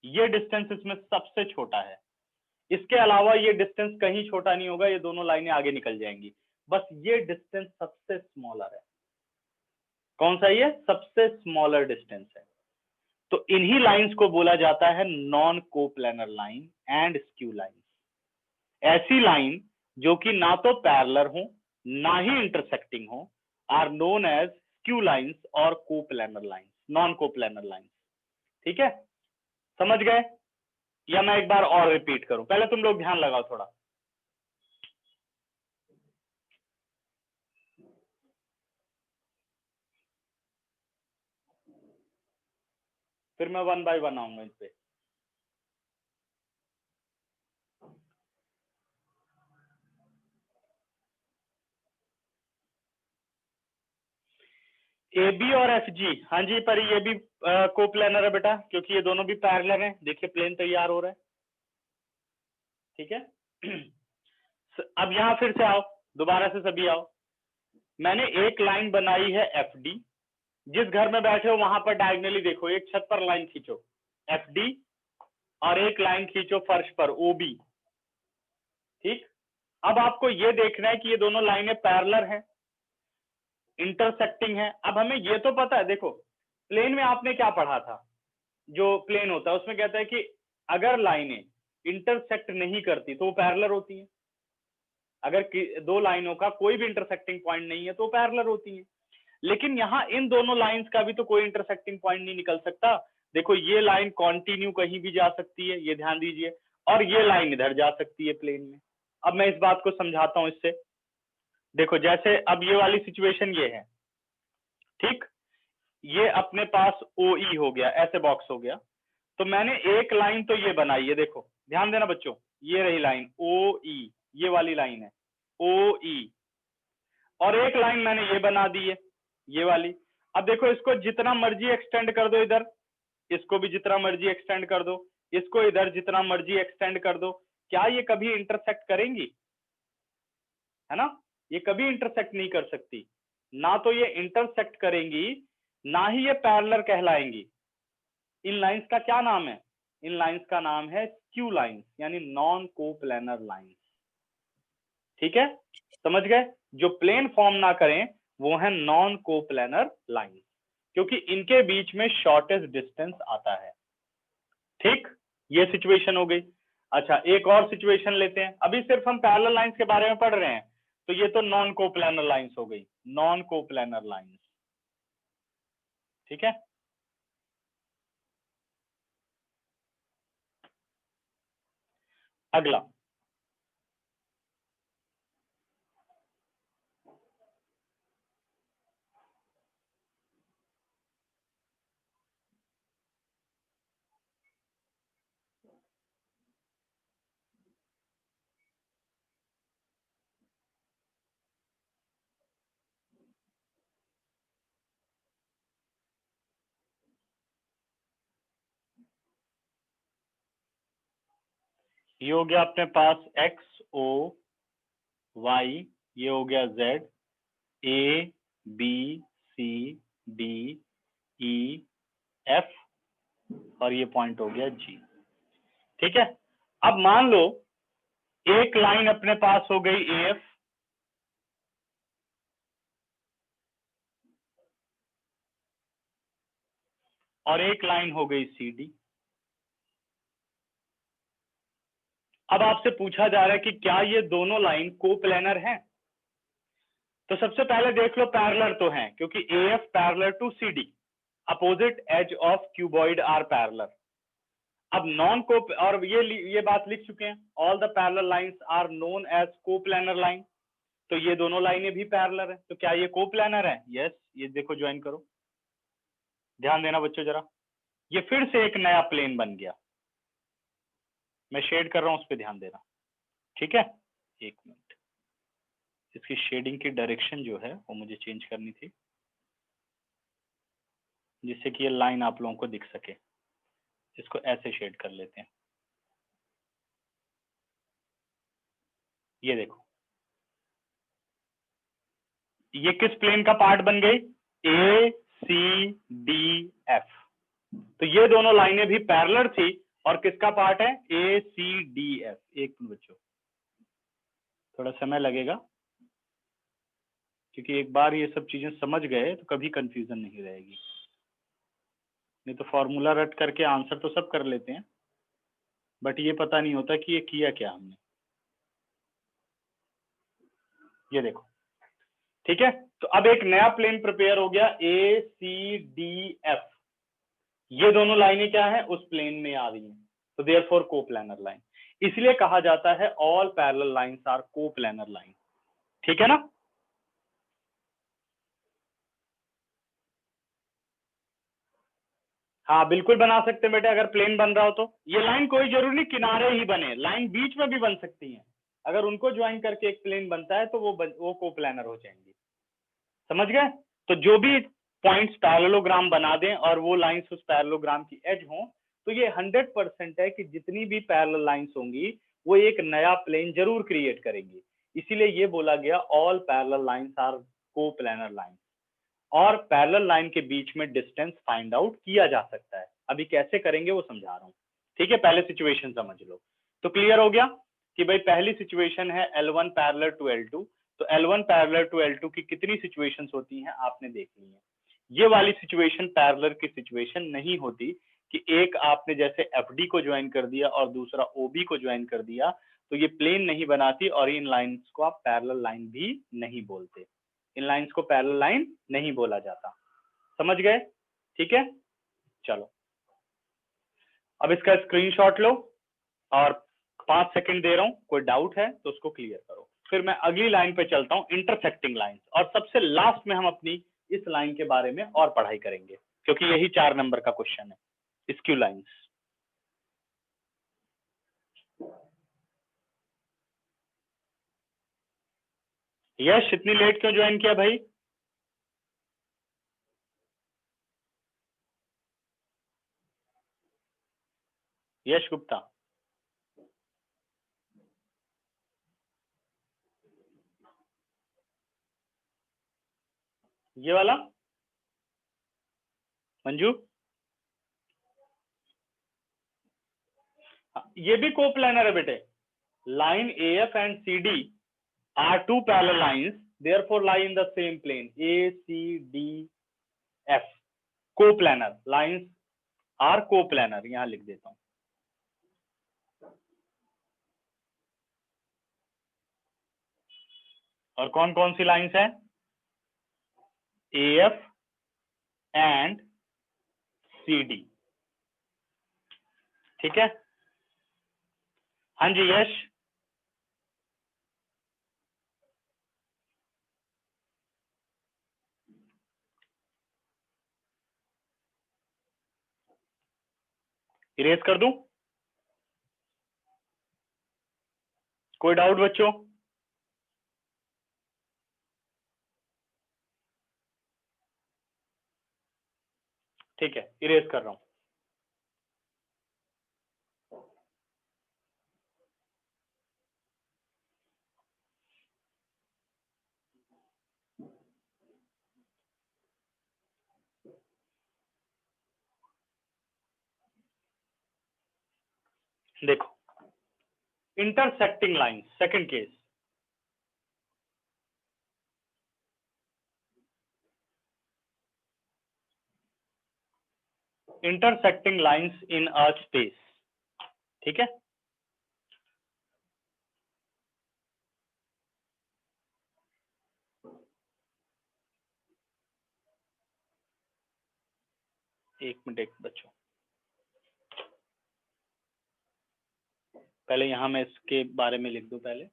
ये डिस्टेंस इसमें सबसे छोटा है। इसके अलावा ये डिस्टेंस कहीं छोटा नहीं होगा, ये दोनों लाइनें आगे निकल जाएंगी। बस ये डिस्टेंस सबसे स्मॉलर है। कौन सा? ये सबसे स्मॉलर डिस्टेंस है। तो इन्हीं लाइंस को बोला जाता है non coplanar line and skew line. ऐसी लाइन जो कि ना तो पैरेलल हो ना ही इंटरसेक्टिंग हो are known as skew lines और coplanar lines, non coplanar lines. ठीक है, समझ गए? या मैं एक बार और रिपीट करूं? पहले तुम लोग ध्यान लगाओ थोड़ा। फिर मैं वन बाय वन आऊंगा इस पे। ए बी और एफ जी, हाँ जी, पर ये भी कोप्लेनर है बेटा, क्योंकि ये दोनों भी पैरेलल हैं। देखिए प्लेन तैयार हो रहा है। ठीक है अब यहां फिर से आओ, दोबारा से सभी आओ। मैंने एक लाइन बनाई है एफ डी, जिस घर में बैठे हो वहां पर डायगनली देखो, एक छत पर लाइन खींचो एफ डी और एक लाइन खींचो फर्श पर ओ बी। ठीक, अब आपको ये देखना है कि ये दोनों लाइनें पैरेलल हैं, इंटरसेक्टिंग है। अब हमें ये तो पता है, देखो प्लेन में आपने क्या पढ़ा था, जो प्लेन होता है उसमें कहता है कि अगर लाइनें इंटरसेक्ट नहीं करती तो वो पैरेलल होती हैं, अगर दो लाइनों का कोई भी इंटरसेक्टिंग पॉइंट नहीं है तो पैरेलल होती हैं। लेकिन यहाँ इन दोनों लाइंस का भी तो कोई इंटरसेक्टिंग पॉइंट नहीं निकल सकता। देखो ये लाइन कॉन्टिन्यू कहीं भी जा सकती है, ये ध्यान दीजिए, और ये लाइन इधर जा सकती है प्लेन में। अब मैं इस बात को समझाता हूं इससे। देखो जैसे अब ये वाली सिचुएशन ये है, ठीक, ये अपने पास ओ ई हो गया, ऐसे बॉक्स हो गया, तो मैंने एक लाइन तो ये बनाई है, देखो ध्यान देना बच्चों, ये रही लाइन ओ ई, ये वाली लाइन है ओ ई, और एक लाइन मैंने ये बना दी है, ये वाली। अब देखो इसको जितना मर्जी एक्सटेंड कर दो इधर, इसको भी जितना मर्जी एक्सटेंड कर दो, इसको इधर जितना मर्जी एक्सटेंड कर दो, क्या ये कभी इंटरसेक्ट करेंगी? है ना, ये कभी इंटरसेक्ट नहीं कर सकती, ना तो ये इंटरसेक्ट करेंगी ना ही ये पैरेलल कहलाएंगी। इन लाइंस का क्या नाम है? इन लाइंस का नाम है स्क्यू लाइंस, यानी नॉन कोप्लेनर लाइंस। ठीक है, समझ गए? जो प्लेन फॉर्म ना करें वो है नॉन कोप्लेनर लाइंस, क्योंकि इनके बीच में शॉर्टेस्ट डिस्टेंस आता है। ठीक, ये सिचुएशन हो गई। अच्छा एक और सिचुएशन लेते हैं, अभी सिर्फ हम पैरेलल लाइंस के बारे में पढ़ रहे हैं, तो ये तो नॉन कोप्लेनर लाइंस हो गई, नॉन कोप्लेनर लाइंस। ठीक है, अगला ये हो गया अपने पास एक्स ओ वाई, ये हो गया Z, A B C D E F, और ये पॉइंट हो गया जी। ठीक है, अब मान लो एक लाइन अपने पास हो गई ए एफ, और एक लाइन हो गई सी डी। अब आपसे पूछा जा रहा है कि क्या ये दोनों लाइन कोप्लेनर हैं? तो सबसे पहले देख लो पैरेलल तो हैं, क्योंकि A F parallel to C D, opposite edge of cuboid are parallel. अब नॉन को, और ये बात लिख चुके हैं, all the parallel lines are known as coplanar line, तो ये दोनों लाइनें भी पैरेलल है, तो क्या ये कोप्लेनर है? यस, ये देखो ज्वाइन करो, ध्यान देना बच्चों जरा, ये फिर से एक नया प्लेन बन गया, मैं शेड कर रहा हूं उस पर ध्यान देना। ठीक है, एक मिनट, इसकी शेडिंग की डायरेक्शन जो है वो मुझे चेंज करनी थी, जिससे कि ये लाइन आप लोगों को दिख सके। इसको ऐसे शेड कर लेते हैं, ये देखो ये किस प्लेन का पार्ट बन गई? ए सी डी एफ, तो ये दोनों लाइनें भी पैरेलल थी, और किसका पार्ट है? ए सी डी एफ। एक मिनट बच्चों, थोड़ा समय लगेगा, क्योंकि एक बार ये सब चीजें समझ गए तो कभी कंफ्यूजन नहीं रहेगी। नहीं तो फॉर्मूला रट करके आंसर तो सब कर लेते हैं, बट ये पता नहीं होता कि ये किया क्या हमने। ये देखो, ठीक है, तो अब एक नया प्लेन प्रिपेयर हो गया, ए सी डी एफ, ये दोनों लाइनें क्या है? उस प्लेन में आ रही हैं, तो देयरफॉर कोप्लेनर लाइन। इसलिए कहा जाता है all parallel lines are coplanar line. ठीक है ना? हाँ बिल्कुल बना सकते हैं बेटे, अगर प्लेन बन रहा हो तो। ये लाइन कोई जरूरी नहीं किनारे ही बने, लाइन बीच में भी बन सकती है, अगर उनको ज्वाइन करके एक प्लेन बनता है तो वो कोप्लेनर हो जाएंगी। समझ गए? तो जो भी पॉइंट्स पैरेललोग्राम बना दें और वो लाइंस उस पैरेललोग्राम की एज हों, तो ये 100% है कि जितनी भी पैरेलल लाइंस होंगी वो एक नया प्लेन जरूर क्रिएट करेंगी। इसीलिए ये बोला गया all parallel lines are coplanar line, और पैरेलल लाइन के बीच में डिस्टेंस फाइंड आउट किया जा सकता है। अभी कैसे करेंगे वो समझा रहा हूँ, ठीक है। पहले सिचुएशन समझ लो। तो क्लियर हो गया कि भाई पहली सिचुएशन है L1 पैरेलल टू L2, तो L1 पैरेलल टू L2 की कितनी सिचुएशंस होती हैं आपने देख ली है। ये वाली सिचुएशन पैरेलल की सिचुएशन नहीं होती कि एक आपने जैसे FD को ज्वाइन कर दिया और दूसरा OB को ज्वाइन कर दिया, तो ये प्लेन नहीं बनाती और इन लाइंस को आप पैरेलल लाइन भी नहीं बोलते, इन लाइंस को पैरेलल लाइन नहीं बोला जाता। समझ गए? ठीक है, चलो अब इसका स्क्रीनशॉट लो और 5 सेकंड दे रहा हूं, कोई डाउट है तो उसको क्लियर करो, फिर मैं अगली लाइन पे चलता हूं, इंटरसेक्टिंग लाइंस, और सबसे लास्ट में हम अपनी इस लाइन के बारे में और पढ़ाई करेंगे क्योंकि यही 4 नंबर का क्वेश्चन है, स्क्यू लाइंस। यश इतनी लेट क्यों ज्वाइन किया भाई? यश गुप्ता, ये वाला मंजू, ये भी कोप्लैनर है बेटे। Line AF and CD are two parallel lines, therefore lie in the same plane, ACDF, coplanar lines are coplanar, यहां लिख देता हूं। और कौन कौन सी लाइंस हैं? AF एंड CD, ठीक है। हाँ जी यश, इरेज कर दूं? कोई डाउट बच्चों? ठीक है, इरेज कर रहा हूं। देखो, intersecting lines, second case, intersecting lines in a space, ठीक है। एक मिनट बच्चों, पहले यहां मैं इसके बारे में लिख दूं पहले।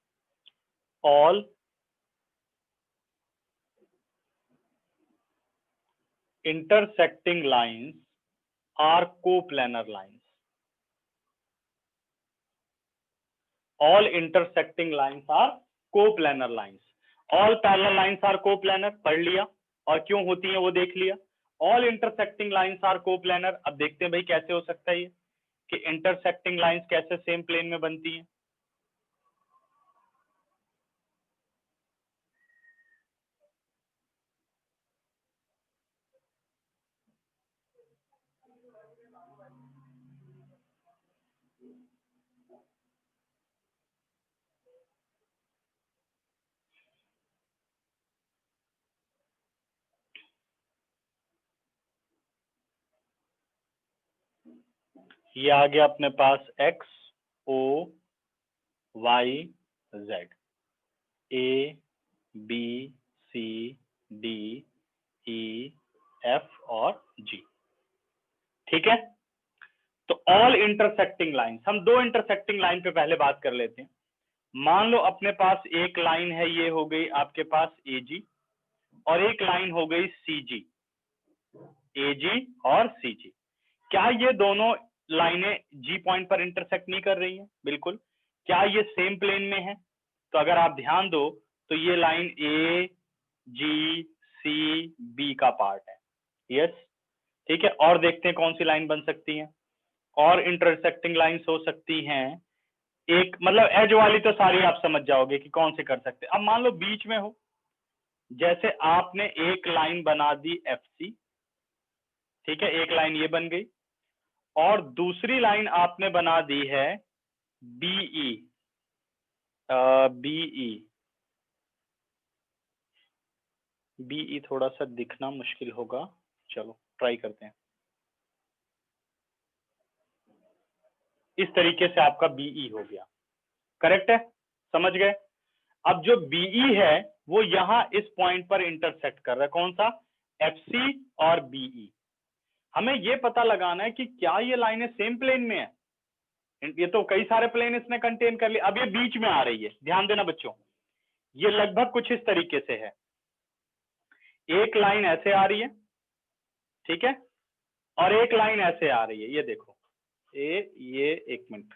All intersecting lines are coplanar lines. All intersecting lines are coplanar lines. All parallel lines are coplanar, पढ़ लिया, और क्यों होती है वो देख लिया। All intersecting lines are coplanar, अब देखते हैं भाई कैसे हो सकता है ये कि intersecting lines कैसे सेम प्लेन में बनती हैं। ये आ गया अपने पास X O Y Z, A B C D E F और G, ठीक है। तो ऑल इंटरसेक्टिंग लाइन, हम दो इंटरसेक्टिंग लाइन पे पहले बात कर लेते हैं। मान लो अपने पास एक लाइन है, ये हो गई आपके पास AG, और एक लाइन हो गई CG, AG और CG। क्या ये दोनों लाइनें G पॉइंट पर इंटरसेक्ट नहीं कर रही हैं? बिल्कुल। क्या ये सेम प्लेन में है? तो अगर आप ध्यान दो तो ये लाइन AGCB का पार्ट है, यस, ठीक है। और देखते हैं कौन सी लाइन बन सकती है, और इंटरसेक्टिंग लाइंस हो सकती हैं। एक मतलब एज वाली तो सारी आप समझ जाओगे कि कौन से कर सकते हैं। अब मान लो बीच में हो, जैसे आपने एक लाइन बना दी FC, ठीक है, एक लाइन ये बन गई, और दूसरी लाइन आपने बना दी है BE, BE थोड़ा सा दिखना मुश्किल होगा, चलो ट्राई करते हैं। इस तरीके से आपका BE हो गया, करेक्ट है, समझ गए। अब जो BE है वो यहां इस पॉइंट पर इंटरसेक्ट कर रहा है, कौन सा, FC और BE। हमें ये पता लगाना है कि क्या ये लाइनें सेम प्लेन में है। ये तो कई सारे प्लेन इसने कंटेन कर लिए, अब ये बीच में आ रही है, ध्यान देना बच्चों, ये लगभग कुछ इस तरीके से है, एक लाइन ऐसे आ रही है, ठीक है, और एक लाइन ऐसे आ रही है, ये देखो, ये एक मिनट,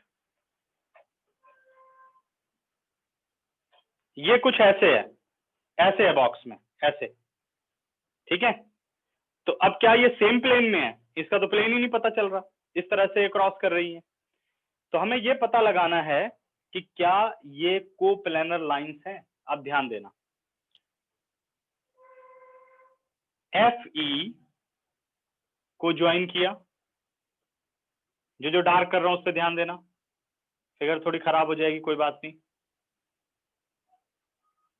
ये कुछ ऐसे है बॉक्स में, ऐसे, ठीक है। तो अब क्या ये सेम प्लेन में है, इसका तो प्लेन ही नहीं पता चल रहा, इस तरह से क्रॉस कर रही है। तो हमें ये पता लगाना है कि क्या ये कोप्लेनर लाइंस हैं। अब ध्यान देना, FE को ज्वाइन किया, जो डार्क कर रहा हूं उस पर ध्यान देना, फिगर थोड़ी खराब हो जाएगी, कोई बात नहीं,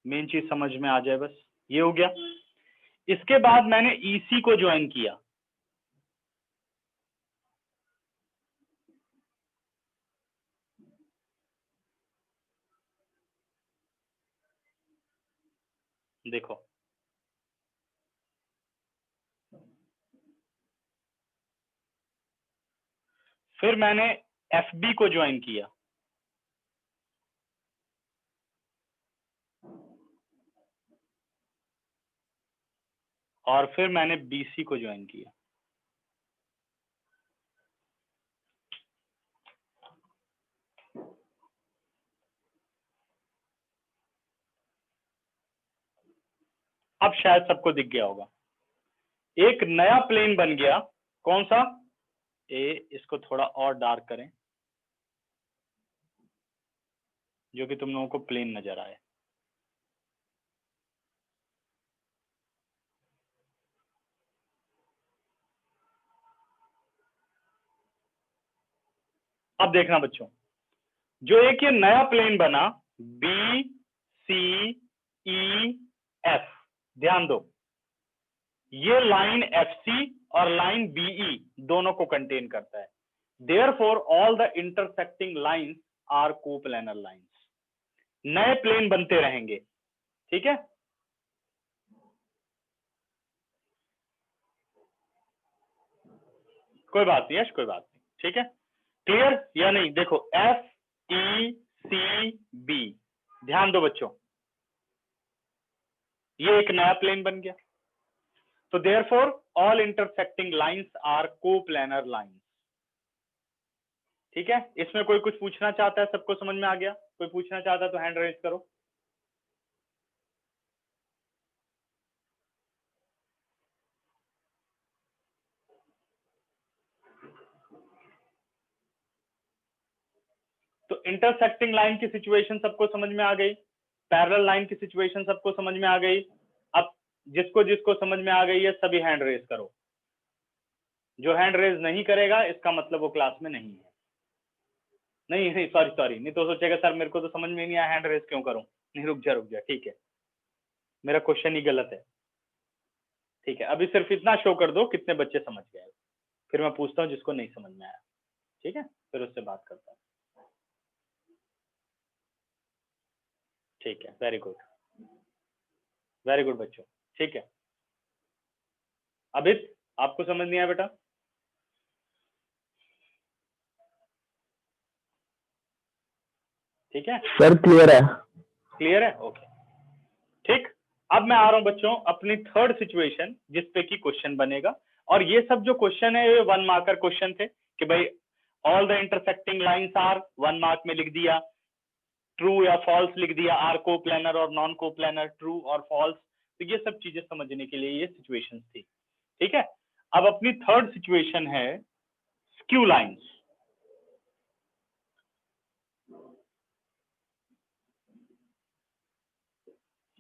मेन चीज समझ में आ जाए बस, ये हो गया। इसके बाद मैंने EC को ज्वाइन किया, देखो, फिर मैंने FB को ज्वाइन किया, और फिर मैंने BC को ज्वाइन किया। अब शायद सबको दिख गया होगा, एक नया प्लेन बन गया, कौन सा, इसको थोड़ा और डार्क करें, जो कि तुम लोगों को प्लेन नजर आए। अब देखना बच्चों, जो एक ये नया प्लेन बना BCEF, ध्यान दो, ये लाइन FC और लाइन BE दोनों को कंटेन करता है। Therefore, all the intersecting lines are coplanar lines। नए प्लेन बनते रहेंगे, ठीक है। कोई बात नहीं यश, कोई बात नहीं, ठीक है, क्लियर या नहीं। देखो FECB, ध्यान दो बच्चों, ये एक नया प्लेन बन गया, तो therefore all intersecting lines are coplanar lines, ठीक है। इसमें कोई कुछ पूछना चाहता है, सबको समझ में आ गया, कोई पूछना चाहता है तो हैंड रेज करो। तो इंटरसेक्टिंग लाइन की सिचुएशन सबको समझ में आ गई, पैरेलल लाइन की सिचुएशन सबको समझ में आ गई। अब जिसको जिसको समझ में आ गई है सभी हैंड रेज करो, जो हैंड रेज नहीं करेगा इसका मतलब वो क्लास में नहीं है। नहीं सॉरी, नहीं तो सोचेगा सर मेरे को तो समझ में नहीं आया, हैंड रेज क्यों करूं। नहीं रुक जा, ठीक है, मेरा क्वेश्चन ही गलत है, ठीक है। अभी सिर्फ इतना शो कर दो कितने बच्चे समझ गए, फिर मैं पूछता हूँ जिसको नहीं समझ में आया, ठीक है, फिर उससे बात करता हूँ, ठीक है। वेरी गुड बच्चों, ठीक है। अभित आपको समझ नहीं आया बेटा, ठीक है सर, क्लियर है। क्लियर है, ओके, ठीक। अब मैं आ रहा हूं बच्चों अपनी थर्ड सिचुएशन, जिसपे की क्वेश्चन बनेगा, और ये सब जो क्वेश्चन है ये 1 मार्कर क्वेश्चन थे कि भाई all the intersecting lines are, 1 mark में लिख दिया, ट्रू या फॉल्स लिख दिया, आर कोप्लेनर और नॉन कोप्लेनर, ट्रू और फॉल्स। तो ये सब चीजें समझने के लिए ये सिचुएशंस थी, ठीक है। अब अपनी थर्ड सिचुएशन है स्क्यू लाइंस।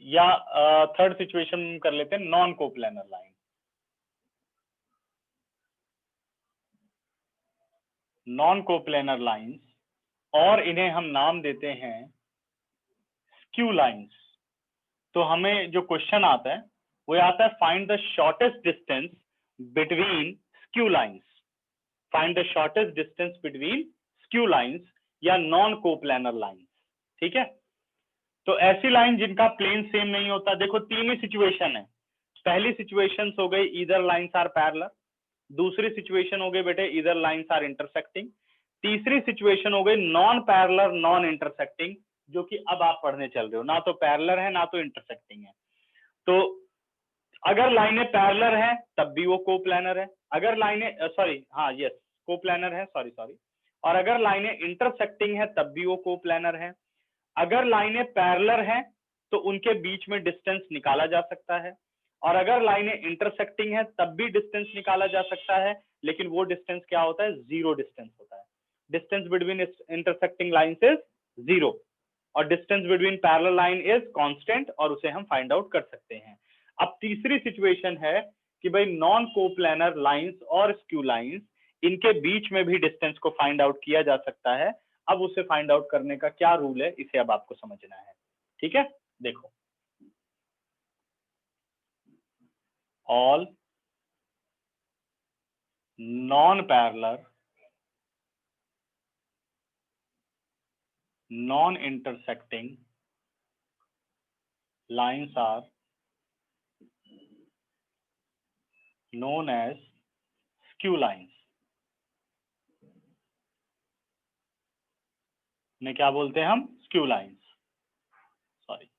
या थर्ड सिचुएशन कर लेते हैं, non coplanar line. Non coplanar lines, और इन्हें हम नाम देते हैं स्क्यू लाइंस। तो हमें जो क्वेश्चन आता है वो आता है find the shortest distance between skew lines. Find the shortest distance between skew lines या नॉन कोप्लेनर लाइंस। ठीक है, तो ऐसी लाइन जिनका प्लेन सेम नहीं होता। देखो तीन ही सिचुएशन है। पहली सिचुएशन हो गई ईदर लाइंस आर पैरेलल, दूसरी सिचुएशन हो गई बेटे ईदर लाइंस आर इंटरसेक्टिंग, तीसरी सिचुएशन हो गई नॉन पैरेलल नॉन इंटरसेक्टिंग, जो कि अब आप पढ़ने चल रहे हो, ना तो पैरेलल है ना तो इंटरसेक्टिंग है। तो अगर लाइनें पैरेलल है तब भी वो कोप्लेनर है, अगर लाइनें कोप्लेनर है, सॉरी, और अगर लाइनें इंटरसेक्टिंग है तब भी वो कोप्लेनर है। अगर लाइनें पैरेलल हैं तो उनके बीच में डिस्टेंस निकाला जा सकता है, और अगर लाइनें इंटरसेक्टिंग है तब भी डिस्टेंस निकाला जा सकता है, लेकिन वो डिस्टेंस क्या होता है, जीरो डिस्टेंस होता है। Distance between intersecting lines is zero, और distance between parallel line is constant, और उसे हम फाइंड आउट कर सकते हैं। अब तीसरी सिचुएशन है कि भाई नॉन कोप्लेनर लाइंस और स्क्यू लाइंस, इनके बीच में भी डिस्टेंस को फाइंड आउट किया जा सकता है। अब उसे फाइंड आउट करने का क्या रूल है, इसे अब आपको समझना है। ठीक है, देखो, all non parallel non intersecting lines are known as skew lines। ने क्या बोलते हैं हम, skew lines, sorry.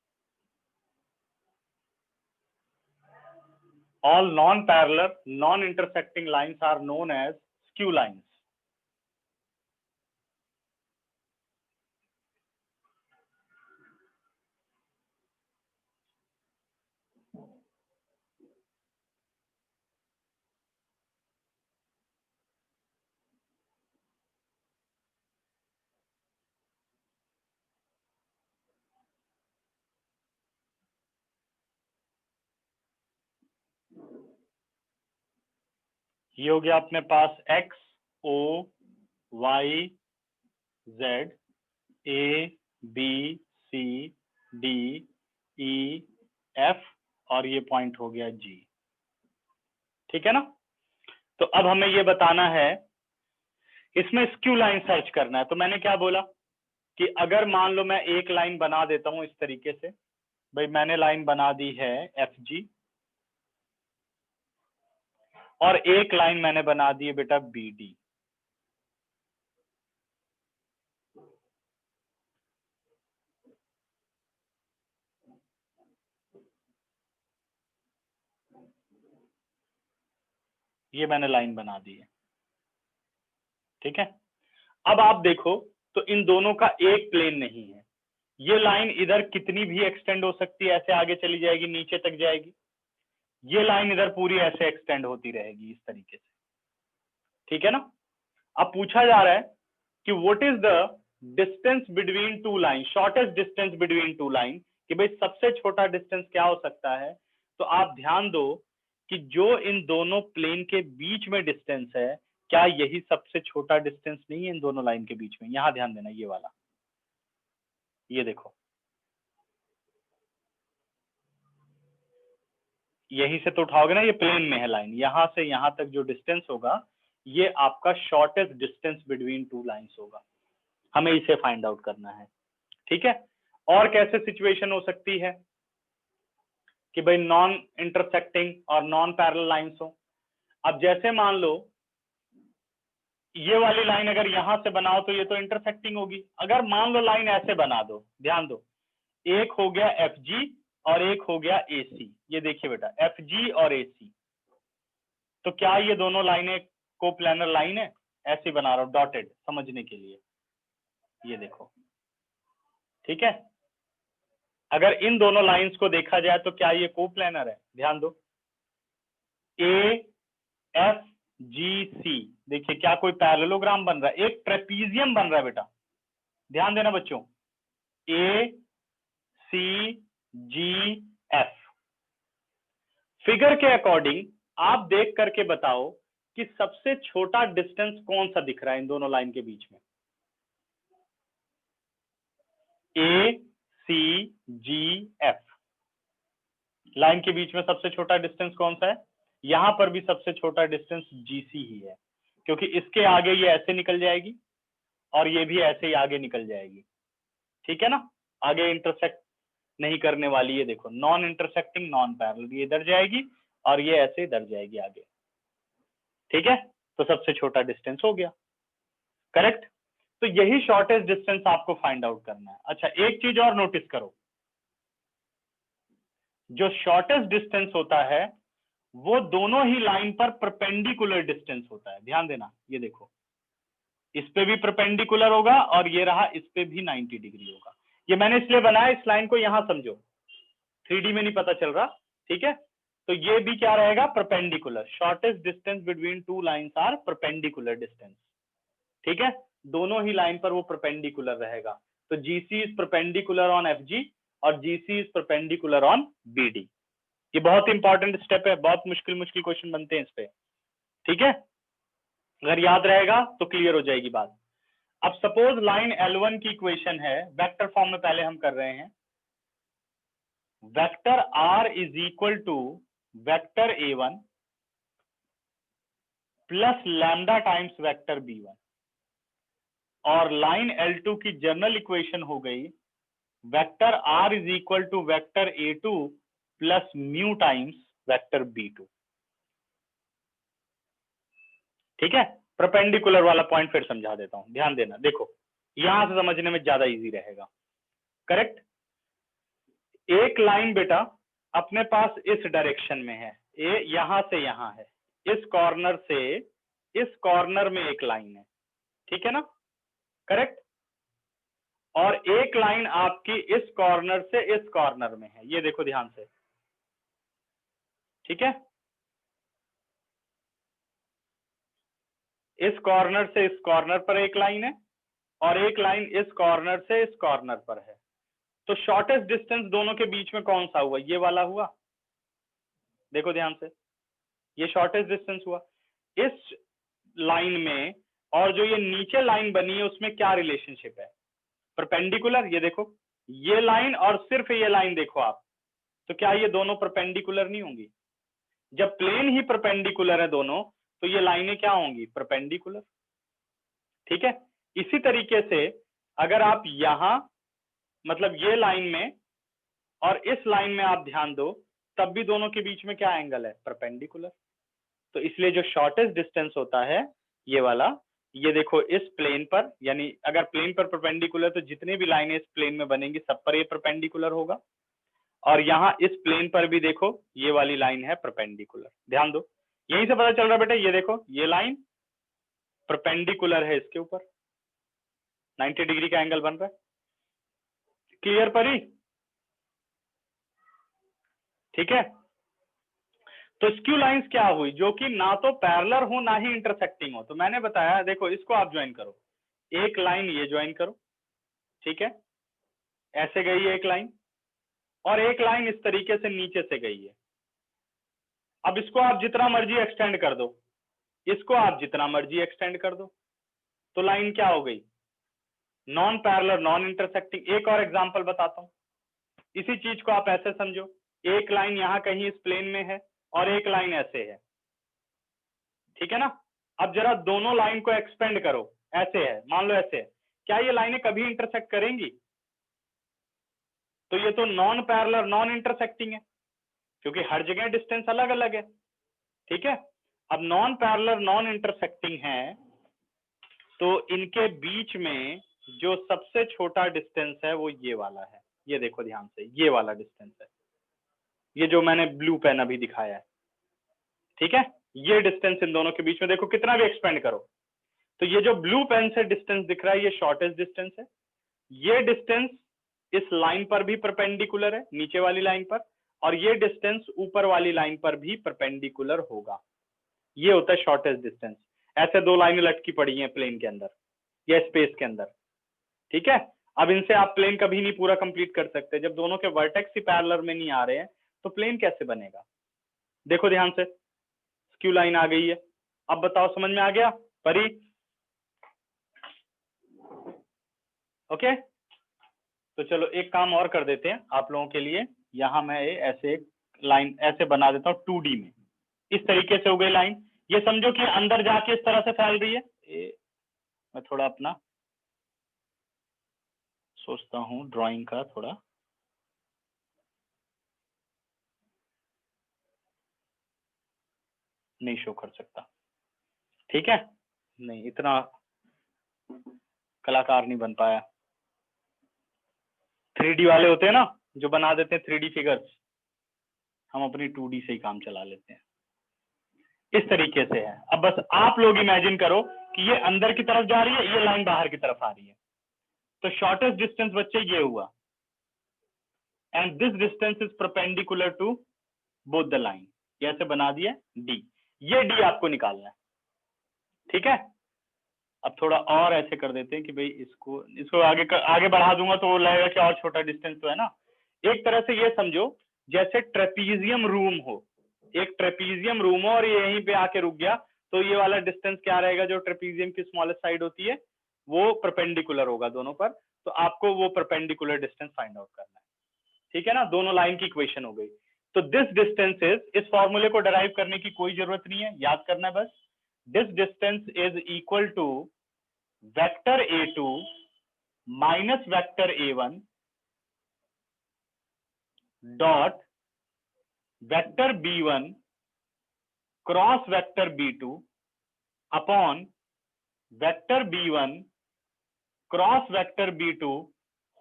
All non-parallel, non-intersecting lines are known as skew lines। ये हो गया अपने पास x, o, y, z, a, b, c, d, e, f, और ये पॉइंट हो गया g। ठीक है ना। तो अब हमें ये बताना है, इसमें स्क्यू लाइन सर्च करना है। तो मैंने क्या बोला कि अगर मान लो मैं एक लाइन बना देता हूं इस तरीके से, भाई मैंने लाइन बना दी है एफ जी, और एक लाइन मैंने बना दी है बेटा बी डी। ये मैंने लाइन बना दी है। ठीक है, अब आप देखो तो इन दोनों का एक प्लेन नहीं है। ये लाइन इधर कितनी भी एक्सटेंड हो सकती है, ऐसे आगे चली जाएगी, नीचे तक जाएगी। ये लाइन इधर पूरी ऐसे एक्सटेंड होती रहेगी इस तरीके से। ठीक है ना। अब पूछा जा रहा है कि what is the distance between two line, shortest distance between two line, कि भाई सबसे छोटा डिस्टेंस क्या हो सकता है। तो आप ध्यान दो कि जो इन दोनों प्लेन के बीच में डिस्टेंस है, क्या यही सबसे छोटा डिस्टेंस नहीं है इन दोनों लाइन के बीच में। यहां ध्यान देना, ये वाला, ये देखो, यहीं से तो उठाओगे ना, ये प्लेन में है लाइन, यहां से यहां तक जो डिस्टेंस होगा ये आपका shortest distance between two lines होगा। हमें इसे फाइंड आउट करना है। ठीक है, और कैसे सिचुएशन हो सकती है कि भाई नॉन इंटरसेक्टिंग और नॉन पैरेलल लाइंस हो। अब जैसे मान लो ये वाली लाइन अगर यहां से बनाओ तो ये तो इंटरसेक्टिंग होगी। अगर मान लो लाइन ऐसे बना दो, ध्यान दो, एक हो गया एफ जी और एक हो गया ए सी। ये देखिए बेटा, एफ जी और ए सी, तो क्या ये दोनों लाइनें कोप्लेनर लाइन है। ऐसे बना रहा हूं डॉटेड समझने के लिए, ये देखो। ठीक है, अगर इन दोनों लाइंस को देखा जाए तो क्या ये कोप्लेनर है। ध्यान दो, ए एफ जी सी, देखिए क्या कोई पैरेललोग्राम बन रहा है, एक ट्रेपीजियम बन रहा है बेटा। ध्यान देना बच्चों, ए सी जी एफ। फिगर के अकॉर्डिंग आप देख करके बताओ कि सबसे छोटा डिस्टेंस कौन सा दिख रहा है इन दोनों लाइन के बीच में। ए सी जी एफ लाइन के बीच में सबसे छोटा डिस्टेंस कौन सा है? यहां पर भी सबसे छोटा डिस्टेंस जीसी ही है, क्योंकि इसके आगे ये ऐसे निकल जाएगी और ये भी ऐसे ही आगे निकल जाएगी। ठीक है ना, आगे इंटरसेक्ट नहीं करने वाली। ये देखो नॉन इंटरसेक्टिंग नॉन पैरेलल, ये इधर जाएगी और ये ऐसे इधर जाएगी आगे। ठीक है, तो सबसे छोटा डिस्टेंस हो गया। करेक्ट। तो यही शॉर्टेस्ट डिस्टेंस आपको फाइंड आउट करना है। अच्छा, एक चीज और नोटिस करो, जो शॉर्टेस्ट डिस्टेंस होता है वो दोनों ही लाइन पर परपेंडिकुलर डिस्टेंस होता है। ध्यान देना, ये देखो इस पे भी परपेंडिकुलर होगा और ये रहा इस पे भी 90 डिग्री होगा। ये मैंने इसलिए बनाया, इस लाइन को यहां समझो, 3D में नहीं पता चल रहा। ठीक है, तो ये भी क्या रहेगा? Perpendicular. Shortest distance between two lines are perpendicular distance. ठीक है, दोनों ही लाइन पर वो परपेंडिकुलर रहेगा। तो GC is perpendicular on FG और GC is perpendicular on BD. ये बहुत इंपॉर्टेंट स्टेप है, बहुत मुश्किल मुश्किल क्वेश्चन बनते हैं इस पे। ठीक है, अगर याद रहेगा तो क्लियर हो जाएगी बात। अब सपोज लाइन L1 की इक्वेशन है, वेक्टर फॉर्म में पहले हम कर रहे हैं। Vector R is equal to vector A1 plus lambda times vector B1, और लाइन L2 की जनरल इक्वेशन हो गई vector R is equal to vector A2 plus mu times vector B2। ठीक है, परपेंडिकुलर वाला पॉइंट फिर समझा देता हूं, ध्यान देना। देखो यहां से समझने में ज्यादा इजी रहेगा। करेक्ट। एक लाइन बेटा अपने पास इस डायरेक्शन में है, ये यहां से यहां है, इस कॉर्नर से इस कॉर्नर में एक लाइन है। ठीक है ना, करेक्ट। और एक लाइन आपकी इस कॉर्नर से इस कॉर्नर में है, ये देखो ध्यान से। ठीक है, इस कॉर्नर से इस कॉर्नर पर एक लाइन है और एक लाइन इस कॉर्नर से इस कॉर्नर पर है। तो शॉर्टेस्ट डिस्टेंस दोनों के बीच में कौन सा हुआ? ये वाला हुआ। देखो ध्यान से, ये शॉर्टेस्ट डिस्टेंस हुआ। इस लाइन में और जो ये नीचे लाइन बनी है उसमें क्या रिलेशनशिप है? परपेंडिकुलर। ये देखो ये लाइन और सिर्फ ये लाइन देखो आप, तो क्या ये दोनों परपेंडिकुलर नहीं होंगी? जब प्लेन ही परपेंडिकुलर है दोनों, तो ये लाइनें क्या होंगी? परपेंडिकुलर। ठीक है, इसी तरीके से अगर आप यहां मतलब ये लाइन में और इस लाइन में आप ध्यान दो, तब भी दोनों के बीच में क्या एंगल है? परपेंडिकुलर। तो इसलिए जो शॉर्टेस्ट डिस्टेंस होता है ये वाला, ये देखो इस प्लेन पर, यानी अगर प्लेन पर परपेंडिकुलर तो जितने भी लाइनें इस प्लेन में बनेंगी सब पर ये परपेंडिकुलर होगा। और यहाँ इस प्लेन पर भी देखो ये वाली लाइन है परपेंडिकुलर। ध्यान दो, यहीं से पता चल रहा है बेटा, ये देखो ये लाइन परपेंडिकुलर है इसके ऊपर, 90 डिग्री का एंगल बन रहा है। क्लियर परी? ठीक है, तो स्क्यू लाइंस क्या हुई? जो कि ना तो पैरेलल हो ना ही इंटरसेक्टिंग हो। तो मैंने बताया देखो इसको आप ज्वाइन करो, एक लाइन ये ज्वाइन करो। ठीक है, ऐसे गई है एक लाइन और एक लाइन इस तरीके से नीचे से गई है। अब इसको आप जितना मर्जी एक्सटेंड कर दो, इसको आप जितना मर्जी एक्सटेंड कर दो, तो लाइन क्या हो गई? Non parallel non intersecting. एक और एग्जांपल बताता हूं, इसी चीज को आप ऐसे समझो, एक लाइन यहां कहीं इस प्लेन में है और एक लाइन ऐसे है। ठीक है ना, अब जरा दोनों लाइन को एक्सपेंड करो, ऐसे है, मान लो ऐसे है, क्या ये लाइनें कभी इंटरसेक्ट करेंगी? तो ये तो नॉन पैरेलल नॉन इंटरसेक्टिंग है, क्योंकि हर जगह डिस्टेंस अलग अलग है। ठीक है, अब नॉन पैरेलल नॉन इंटरसेक्टिंग है, तो इनके बीच में जो सबसे छोटा डिस्टेंस है वो ये वाला है। ये देखो ध्यान से, ये वाला डिस्टेंस है, ये जो मैंने ब्लू पेन अभी दिखाया है। ठीक है, ये डिस्टेंस इन दोनों के बीच में देखो कितना भी एक्सपेंड करो, तो ये जो ब्लू पेन से डिस्टेंस दिख रहा है ये शॉर्टेस्ट डिस्टेंस है। ये डिस्टेंस इस लाइन पर भी परपेंडिकुलर है, नीचे वाली लाइन पर, और ये डिस्टेंस ऊपर वाली लाइन पर भी परपेंडिकुलर होगा। ये होता है शॉर्टेस्ट डिस्टेंस। ऐसे दो लाइनें लटकी पड़ी हैं प्लेन के अंदर या स्पेस के अंदर। ठीक है, अब इनसे आप प्लेन कभी नहीं पूरा कंप्लीट कर सकते, जब दोनों के वर्टेक्स ही पैरेलल में नहीं आ रहे हैं तो प्लेन कैसे बनेगा। देखो ध्यान से, स्क्यू लाइन आ गई है। अब बताओ समझ में आ गया परी? ओके, तो चलो एक काम और कर देते हैं आप लोगों के लिए। यहां मैं ऐसे एक लाइन ऐसे बना देता हूँ 2D में। इस तरीके से हो गई लाइन। ये समझो कि अंदर जाके इस तरह से फैल रही है। मैं थोड़ा अपना सोचता हूँ ड्राइंग का, थोड़ा नहीं शो कर सकता, ठीक है? नहीं, इतना कलाकार नहीं बन पाया। 3D वाले होते हैं ना जो बना देते हैं 3D फिगर्स, हम अपनी 2D से ही काम चला लेते हैं। इस तरीके से है। अब बस आप लोग इमेजिन करो कि ये अंदर की तरफ जा रही है, ये लाइन बाहर की तरफ आ रही है, तो शॉर्टेस्ट डिस्टेंस बच्चे ये हुआ, and this distance is perpendicular to both the line. ये ऐसे बना दिया डी, ये डी आपको निकालना है, ठीक है? अब थोड़ा और ऐसे कर देते हैं कि भाई इसको आगे बढ़ा दूंगा तो वो लगेगा कि और छोटा डिस्टेंस तो है ना। एक तरह से ये समझो जैसे ट्रेपीजियम रूम हो, एक ट्रेपीजियम रूम हो और ये यहीं पे आके रुक गया, तो ये वाला डिस्टेंस क्या रहेगा? जो ट्रेपीजियम की स्मॉलेस्ट साइड होती है वो परपेंडिकुलर होगा दोनों पर, तो आपको वो परपेंडिकुलर डिस्टेंस फाइंड आउट करना है, ठीक है ना? दोनों लाइन की इक्वेशन हो गई। तो दिस डिस्टेंस इज, इस फॉर्मूले को डराइव करने की कोई जरूरत नहीं है, याद करना है बस। This distance is equal to vector A2 minus vector A1 dot vector B1 cross vector B2 upon vector B1 cross vector B2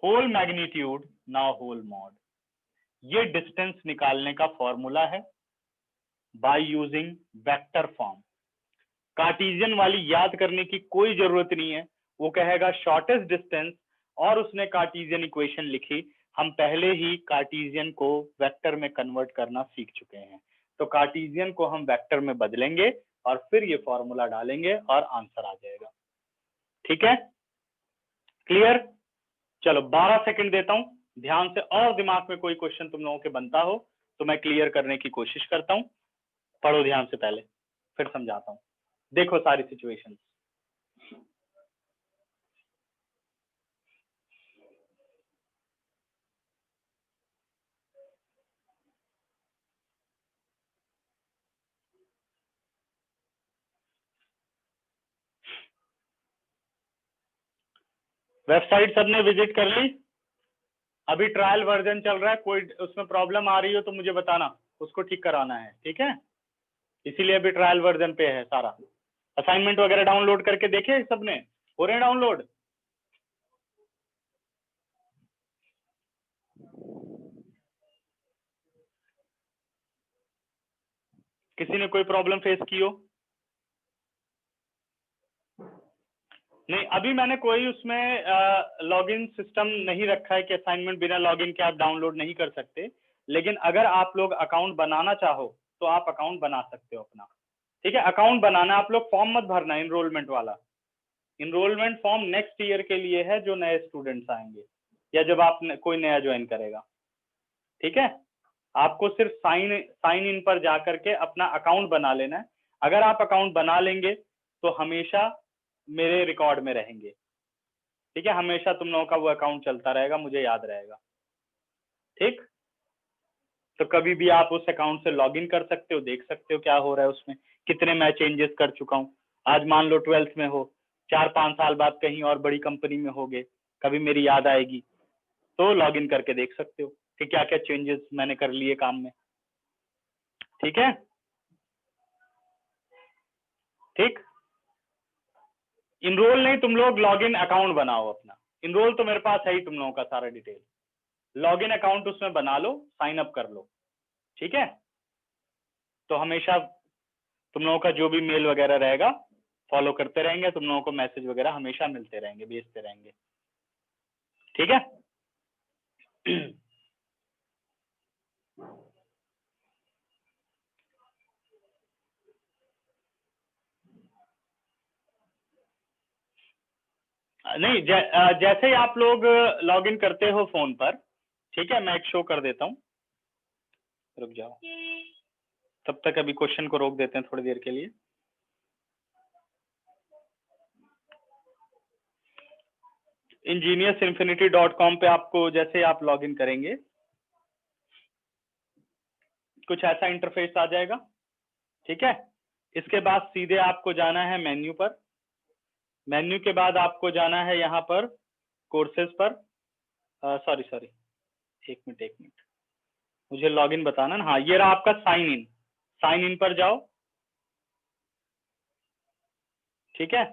whole magnitude now whole mod. ये डिस्टेंस निकालने का फॉर्मूला है by using vector form. Cartesian वाली याद करने की कोई जरूरत नहीं है, वो कहेगा शॉर्टेस्ट डिस्टेंस और उसने कार्टेशियन इक्वेशन लिखी। हम पहले ही कार्टेशियन को वेक्टर में कन्वर्ट करना सीख चुके हैं, तो कार्टेशियन को हम वेक्टर में बदलेंगे और फिर ये फॉर्मूला डालेंगे और आंसर आ जाएगा, ठीक है? क्लियर? चलो 12 सेकंड देता हूं ध्यान से, और दिमाग में कोई क्वेश्चन तुम लोगों के बनता हो तो मैं क्लियर करने की कोशिश करता हूं। पढ़ो ध्यान से पहले, फिर समझाता हूं। देखो सारी सिचुएशन, वेबसाइट सबने विजिट कर ली? अभी ट्रायल वर्जन चल रहा है, कोई उसमें प्रॉब्लम आ रही हो तो मुझे बताना, उसको ठीक कराना है, ठीक है? इसीलिए अभी ट्रायल वर्जन पे है सारा। असाइनमेंट वगैरह डाउनलोड करके देखे सबने? हो रहे हैं डाउनलोड? किसी ने कोई प्रॉब्लम फेस की हो? नहीं, अभी मैंने कोई उसमें लॉगिन सिस्टम नहीं रखा है कि असाइनमेंट बिना लॉगिन के आप डाउनलोड नहीं कर सकते, लेकिन अगर आप लोग अकाउंट बनाना चाहो तो आप अकाउंट बना सकते हो अपना, ठीक है? अकाउंट बनाना, आप लोग फॉर्म मत भरना इनरोलमेंट वाला। इनरोलमेंट फॉर्म नेक्स्ट ईयर के लिए है, जो नए स्टूडेंट्स आएंगे या जब आप कोई नया ज्वाइन करेगा, ठीक है? आपको सिर्फ साइन इन पर जाकर के अपना अकाउंट बना लेना है। अगर आप अकाउंट बना लेंगे तो हमेशा मेरे रिकॉर्ड में रहेंगे, ठीक है? हमेशा तुम लोगों का वो अकाउंट चलता रहेगा, मुझे याद रहेगा, ठीक? तो कभी भी आप उस अकाउंट से लॉगिन कर सकते हो, देख सकते हो क्या हो रहा है उसमें, कितने मैं चेंजेस कर चुका हूँ। आज मान लो 12th में हो, 4-5 साल बाद कहीं और बड़ी कंपनी में होगे, कभी मेरी याद आएगी तो लॉगिन करके देख सकते हो कि क्या क्या चेंजेस मैंने कर लिए काम में, ठीक है? ठीक, इनरोल नहीं, तुम लोग लॉगिन अकाउंट बनाओ अपना। इनरोल तो मेरे पास है ही तुम लोगों का सारा डिटेल, लॉगिन अकाउंट उसमें बना लो, साइन अप कर लो, ठीक है? तो हमेशा तुम लोगों का जो भी मेल वगैरह रहेगा फॉलो करते रहेंगे, तुम लोगों को मैसेज वगैरह हमेशा मिलते रहेंगे, भेजते रहेंगे, ठीक है? नहीं, जैसे ही आप लोग लॉग इन करते हो फोन पर, ठीक है, मैं एक शो कर देता हूँ, रुक जाओ, तब तक अभी क्वेश्चन को रोक देते हैं थोड़ी देर के लिए। engineersinfinity.com पे आपको जैसे आप लॉग इन करेंगे कुछ ऐसा इंटरफेस आ जाएगा, ठीक है। इसके बाद सीधे आपको जाना है मेन्यू पर, मेन्यू के बाद आपको जाना है यहाँ पर कोर्सेज पर, सॉरी एक मिनट मुझे लॉगिन बताना ना, हाँ ये रहा आपका साइन इन पर जाओ, ठीक है।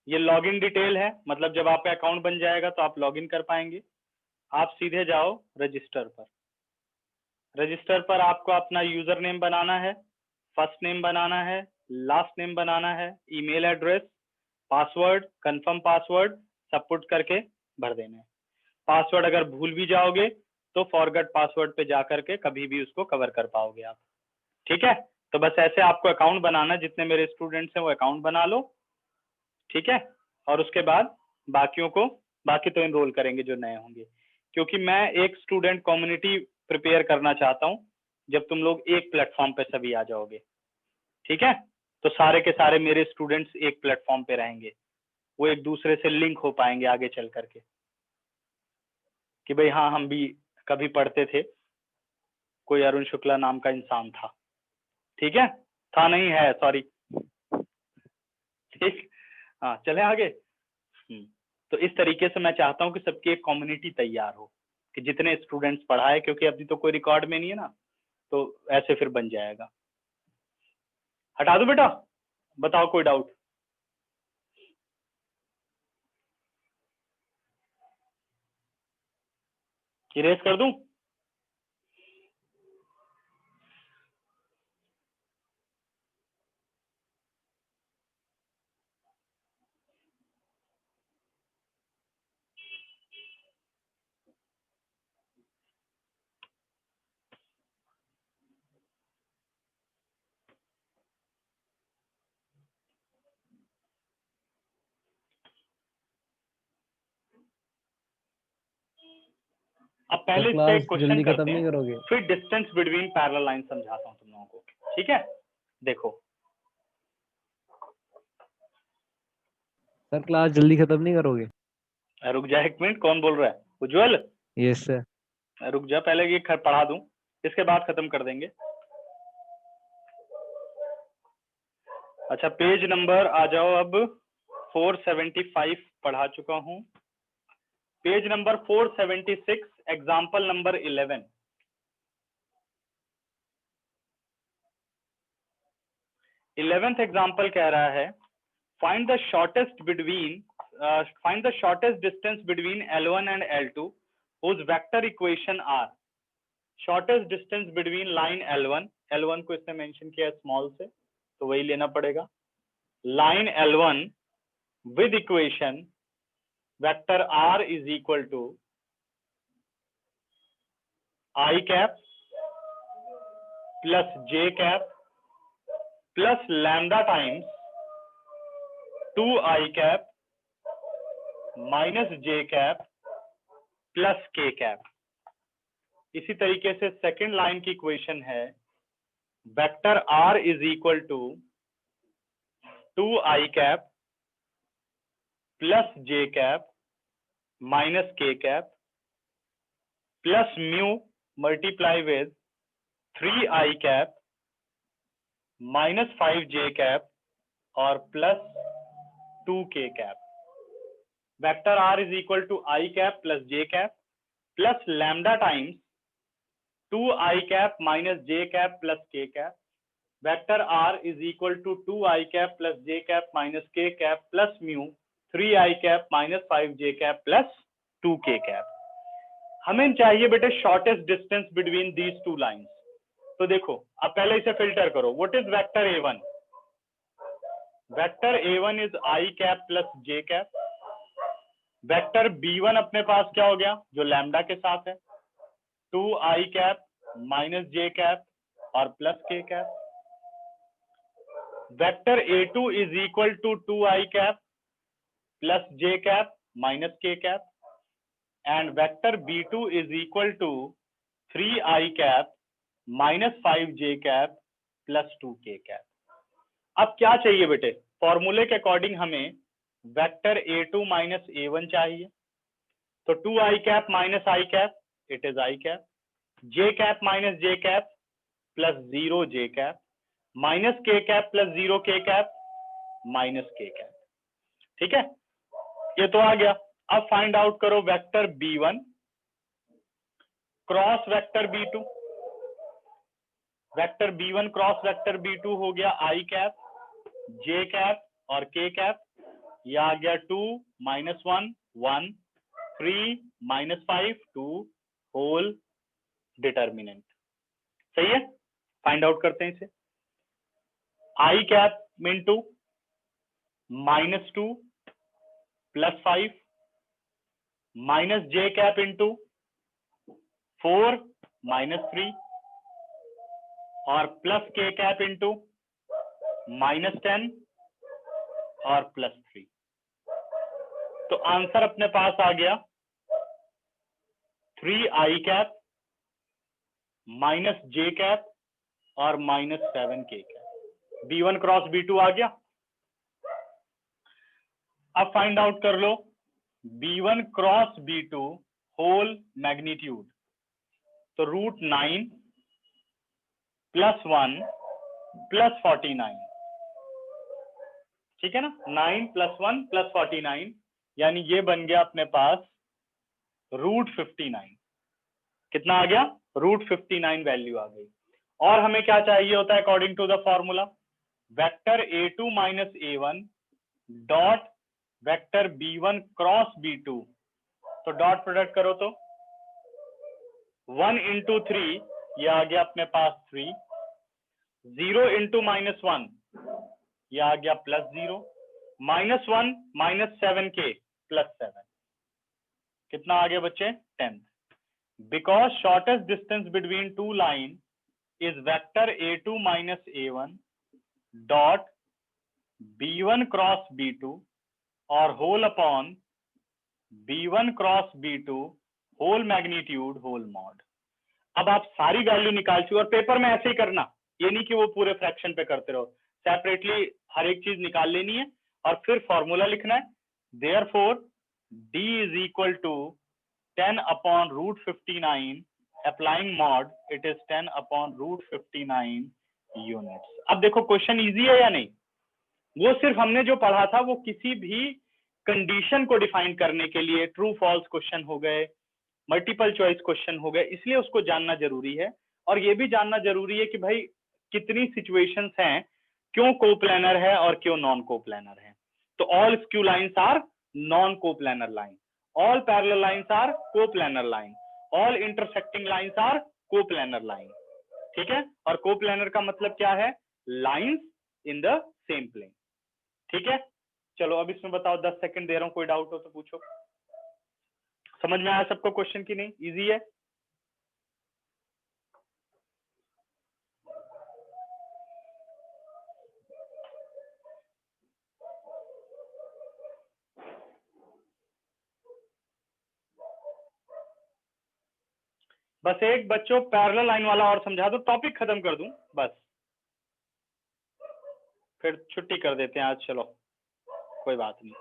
ये लॉगिन डिटेल है, मतलब जब आपका अकाउंट बन जाएगा तो आप लॉगिन कर पाएंगे। आप सीधे जाओ रजिस्टर पर, रजिस्टर पर आपको अपना यूजर नेम बनाना है, फर्स्ट नेम बनाना है, लास्ट नेम बनाना है, email address, password, confirm password सब पुट करके भर देना है। पासवर्ड अगर भूल भी जाओगे तो फॉरगेट पासवर्ड पे जाकर के कभी भी उसको कवर कर पाओगे आप, ठीक है। तो बस ऐसे आपको अकाउंट बनाना, जितने मेरे स्टूडेंट्स हैं वो अकाउंट बना लो, ठीक है। और उसके बाद बाकी तो इनरोल करेंगे जो नए होंगे, क्योंकि मैं एक स्टूडेंट कम्युनिटी प्रिपेयर करना चाहता हूँ जब तुम लोग एक प्लेटफॉर्म पे सभी आ जाओगे, ठीक है। तो सारे के सारे मेरे स्टूडेंट्स एक प्लेटफॉर्म पे रहेंगे, वो एक दूसरे से लिंक हो पाएंगे आगे चल करके, कि भाई हाँ हम भी कभी पढ़ते थे, कोई अरुण शुक्ला नाम का इंसान था, ठीक है, था नहीं है, सॉरी, ठीक। हाँ चले आगे। तो इस तरीके से मैं चाहता हूँ कि सबकी एक कम्युनिटी तैयार हो, कि जितने स्टूडेंट्स पढ़ाए, क्योंकि अभी तो कोई रिकॉर्ड में नहीं है ना, तो ऐसे फिर बन जाएगा। हटा दो बेटा, बताओ कोई डाउट? इरेज कर दूं? अब सर पहले इस पे क्लास एक क्वेश्चन जल्दी करते खत्म नहीं हैं, करोगे? फिर डिस्टेंस बिटवीन पैरेलल लाइन समझाता हूँ तुम लोगों को, ठीक है। देखो सर क्लास जल्दी खत्म नहीं करोगे? रुक जा एक मिनट, कौन बोल रहा है? उज्जवल, यस सर। रुक जा, पहले ये पढ़ा दूं, इसके बाद खत्म कर देंगे। अच्छा पेज नंबर आ जाओ अब, 475 पढ़ा चुका हूं, page number 476, example number 11। 11th example कह रहा है, find the shortest distance between L1 and L2 whose vector equation are, shortest distance between line L1 को इसने मेंशन किया स्मॉल से, तो वही लेना पड़ेगा। Line L1 with equation vector R is equal to I cap plus J cap plus lambda times 2I cap minus J cap plus K cap. इसी तरीके से सेकेंड लाइन की इक्वेशन है, vector R is equal to 2I cap plus J cap minus K cap plus mu multiply with 3I cap minus 5J cap और plus 2K cap. Vector R is equal to I cap plus J cap plus lambda times 2I cap minus J cap plus K cap. Vector R is equal to 2I cap plus J cap minus K cap plus mu 3I cap minus 5J cap plus 2K cap. हमें चाहिए बेटे shortest distance between these two lines. तो देखो अब पहले इसे filter करो, what is vector A1? Vector A1 is I cap plus J cap. Vector B1 अपने पास क्या हो गया, जो लैम्डा के साथ है, 2I cap minus J cap और plus K cap. Vector A2 is equal to 2I cap plus J cap minus k cap, and vector b2 is equal to 3i cap minus 5j cap plus 2k cap. अब क्या चाहिए बेटे, फॉर्मूले के according हमें vector a2 minus a1 चाहिए, तो 2i cap minus i cap, it is i cap, j cap minus j cap plus 0 j cap, minus k cap plus 0 k cap minus k cap. ठीक है, ये तो आ गया. अब find out करो vector b1 cross vector b2. Vector b1 cross vector b2 हो गया i cap, j cap और k कैप. यह आ गया 2 minus 1 1 3 minus 5 2 होल डिटर्मिनेंट. सही है, फाइंड आउट करते हैं इसे. i cap into -2 plus 5 minus j cap into 4 -3 और प्लस k कैप इंटू -10 और +3. तो आंसर अपने पास आ गया 3i cap minus j cap और -7k cap. b1 cross b2 आ गया. अब फाइंड आउट कर लो b1 cross b2 whole magnitude. तो √9 + 1 + 49. ठीक है ना, 9 + 1 + 49, यानी ये बन गया अपने पास √59. कितना आ गया, √59 वैल्यू आ गई. और हमें क्या चाहिए होता है according to the formula, vector a2 minus a1 dot vector b1 cross b2. तो डॉट प्रोडक्ट करो तो 1 × 3, ये आ गया अपने पास 3. 0 × -1, ये आ गया +0. -1 -7k +7. कितना आ गया बच्चे, 10. Because shortest distance between two line is vector a2 minus a1 dot b1 cross b2 और whole upon b1 cross b2 whole magnitude whole mod. अब आप सारी वैल्यू निकाल चुके, और पेपर में ऐसे ही करना, ये नहीं कि वो पूरे फ्रैक्शन पे करते रहो, सेपरेटली हर एक चीज निकाल लेनी है और फिर फॉर्मूला लिखना है. Therefore d is equal to 10 upon √59 applying mod, it is 10 upon √59 units. अब देखो क्वेश्चन इजी है या नहीं, वो सिर्फ हमने जो पढ़ा था वो किसी भी कंडीशन को डिफाइन करने के लिए ट्रू फॉल्स क्वेश्चन हो गए, मल्टीपल चॉइस क्वेश्चन हो गए, इसलिए उसको जानना जरूरी है. और ये भी जानना जरूरी है कि भाई कितनी सिचुएशंस हैं, क्यों कोप्लानर है और क्यों नॉन कोप्लानर है. तो all skew lines are non coplanar line, all parallel lines are coplanar line, all intersecting lines are coplanar line. ठीक है, और कोप्लानर का मतलब क्या है, lines in the same plane. ठीक है, चलो अब इसमें बताओ, 10 सेकंड दे रहा हूं, कोई डाउट हो तो पूछो. समझ में आया सबको क्वेश्चन की नहीं, इजी है. बस एक बच्चों पैरेलल लाइन वाला और समझा दो, टॉपिक खत्म कर दूं बस, फिर छुट्टी कर देते हैं आज. चलो कोई बात नहीं.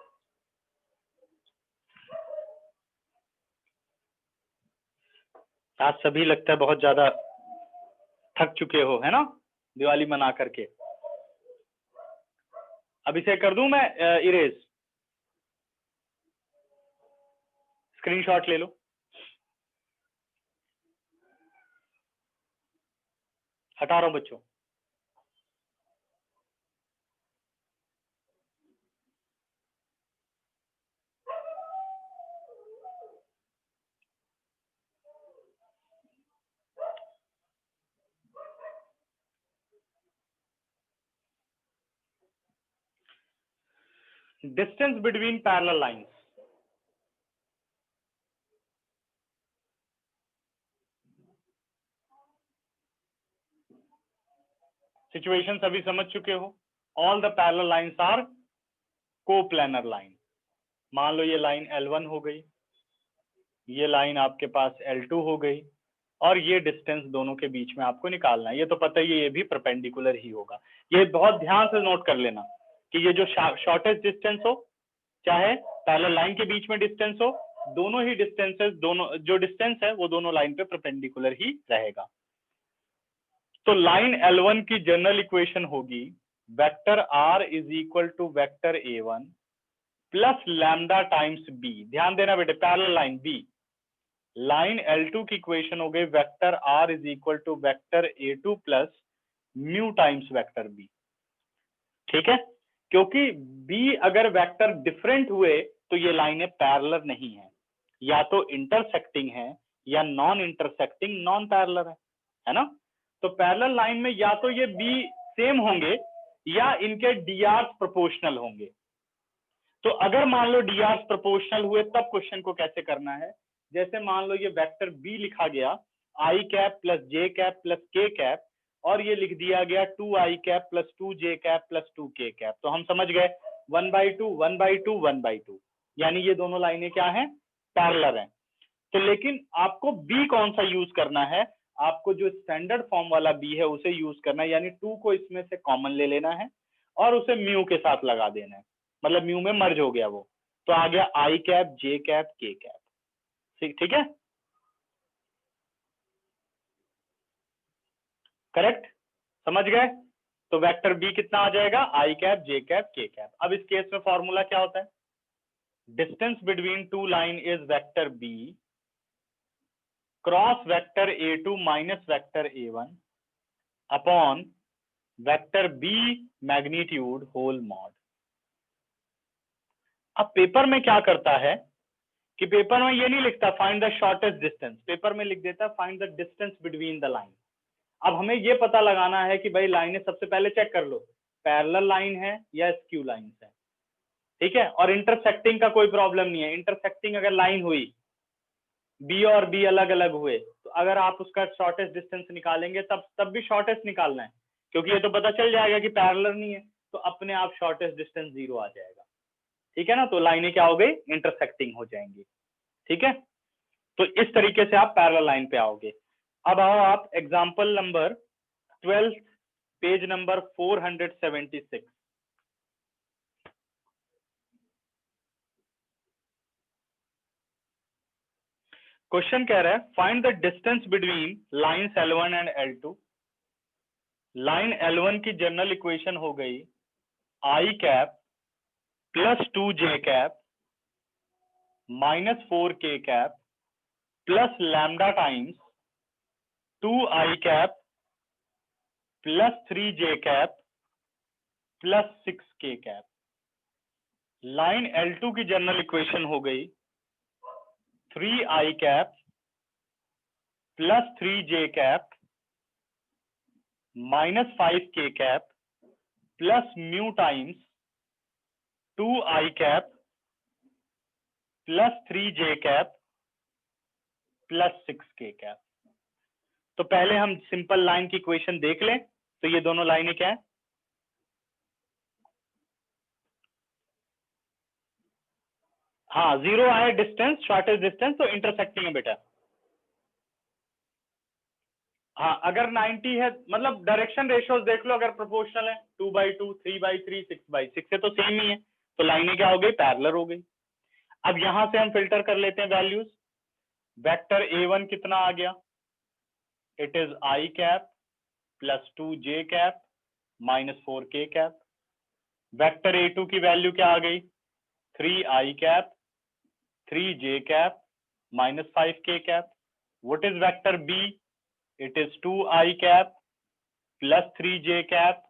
आज सभी लगता है बहुत ज्यादा थक चुके हो, है ना, दिवाली मना करके. अब इसे कर दूं मैं इरेज, स्क्रीनशॉट ले लो. हटा रहा हूं बच्चों. Distance between parallel lines. Situation अभी समझ चुके हो. All the parallel lines are coplanar line. मान लो ये लाइन L1 हो गई, ये लाइन आपके पास L2 हो गई, और ये डिस्टेंस दोनों के बीच में आपको निकालना है। ये तो पता ही है, ये भी परपेंडिकुलर ही होगा। ये बहुत ध्यान से नोट कर लेना कि ये जो शॉर्टेस्ट डिस्टेंस हो, चाहे पैरेलल लाइन के बीच में डिस्टेंस हो, दोनों ही डिस्टेंसेस, दोनों जो डिस्टेंस है वो दोनों लाइन पे परपेंडिकुलर ही रहेगा। तो लाइन L1 की जनरल इक्वेशन होगी vector R is equal to vector A1 plus lambda times B। ध्यान देना बेटे, parallel line B। Line L2 की इक्वेशन हो गई vector R is equal to vector A2 plus mu times vector B। ठीक है, क्योंकि B अगर वेक्टर डिफरेंट हुए तो ये लाइनें पैरेलल नहीं है, या तो इंटरसेक्टिंग है या नॉन इंटरसेक्टिंग नॉन पैरेलल है ना। तो पैरेलल लाइन में या तो ये B सेम होंगे या इनके drs प्रोपोर्शनल होंगे। तो अगर मान लो drs प्रोपोर्शनल हुए तब क्वेश्चन को कैसे करना है, जैसे मान लो ये वेक्टर B लिखा गया i cap plus j cap plus k cap, और ये लिख दिया गया 2i cap plus 2j cap plus 2k cap. तो हम समझ गए 1/2 1/2 1/2, यानी ये दोनों लाइनें क्या हैं, पैरेलल हैं। तो लेकिन आपको B कौन सा यूज करना है, आपको जो स्टैंडर्ड फॉर्म वाला B है उसे यूज करना है, यानी 2 को इसमें से कॉमन ले लेना है और उसे म्यू के साथ लगा देना है, मतलब म्यू में मर्ज हो गया वो, तो आ गया i cap j cap k cap. ठीक है, करेक्ट, समझ गए। तो वेक्टर B कितना आ जाएगा, i cap j cap k cap. अब इस केस में फॉर्मूला क्या होता है, distance between two line is vector B cross vector A2 minus vector A1 upon vector B magnitude whole mod. अब पेपर में क्या करता है कि पेपर में ये नहीं लिखता find the shortest distance, paper में लिख देता find the distance between the line. अब हमें ये पता लगाना है कि भाई लाइनें सबसे पहले चेक कर लो पैरेलल लाइन है या स्क्यू लाइन है। ठीक है, और इंटरसेक्टिंग का कोई प्रॉब्लम नहीं है। इंटरसेक्टिंग अगर लाइन हुई, बी और बी अलग अलग हुए, तो अगर आप उसका शॉर्टेस्ट डिस्टेंस निकालेंगे तब भी शॉर्टेस्ट निकालना है, क्योंकि ये तो पता चल जाएगा कि पैरेलल नहीं है, तो अपने आप शॉर्टेस्ट डिस्टेंस 0 आ जाएगा। ठीक है ना, तो लाइनें क्या हो गई, इंटरसेक्टिंग हो जाएंगी। ठीक है, तो इस तरीके से आप पैरेलल लाइन पे आओगे। अब आओ आप example number 12, page number 476। Question कह रहा है find the distance between lines L1 and L2। Line L1 की जनरल इक्वेशन हो गई i cap plus 2j cap minus 4k cap plus lambda times 2i cap plus 3j cap plus 6k cap. Line L2 की general equation हो गई 3i cap plus 3j cap minus 5k cap plus mu times 2i cap plus 3j cap plus 6k cap. तो पहले हम simple line की equation देख लें। तो ये दोनों लाइनें क्या है, हाँ 0 आए डिस्टेंस, शॉर्टेस्ट डिस्टेंस, तो इंटरसेक्टिंग है बेटा। हाँ अगर 90 है, मतलब डायरेक्शन रेशियोज देख लो, अगर प्रोपोर्शनल है 2/2 3/3 6/6 है तो सेम ही है, तो लाइनें क्या हो गई, पैरेलल हो गई। अब यहां से हम फिल्टर कर लेते हैं वैल्यूज। वेक्टर A1 कितना आ गया, it is i cap plus 2j cap minus 4k cap. Vector A2 की वैल्यू क्या आ गई, 3i cap 3j cap minus 5k cap. What is vector B, it is 2i cap plus 3j cap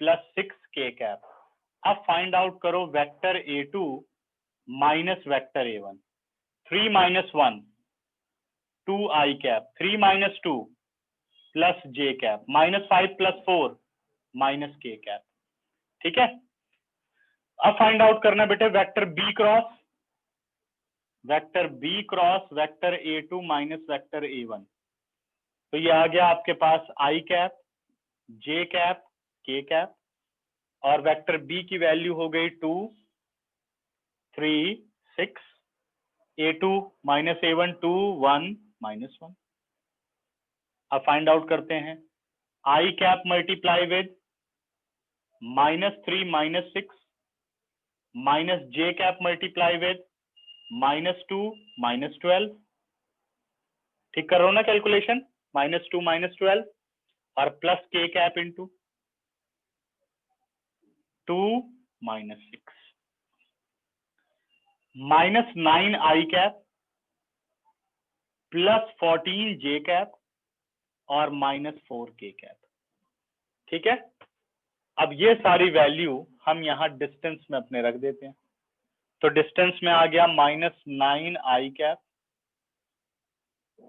plus 6k cap. अब find out करो vector A2 minus vector A1। 3 minus 1 2i cap, 3 minus 2 plus j cap, minus 5 plus 4 minus k cap. ठीक है, अब find out करना बेटे vector B cross vector A2 minus vector A1। तो ये आ गया आपके पास i cap j cap k cap, और वेक्टर B की वैल्यू हो गई 2 3 6, A2 minus A1 2 1 minus 1। अब फाइंड आउट करते हैं, I cap multiply with -3 -6 minus J cap multiply with -2 -12। ठीक कर रहा हूं ना कैलकुलेशन, -2 -12 और plus K cap into 2 -6 -9 I cap plus 14 J cap और -4 K कैप। ठीक है, अब ये सारी वैल्यू हम यहाँ डिस्टेंस में अपने रख देते हैं। तो डिस्टेंस में आ गया -9 I cap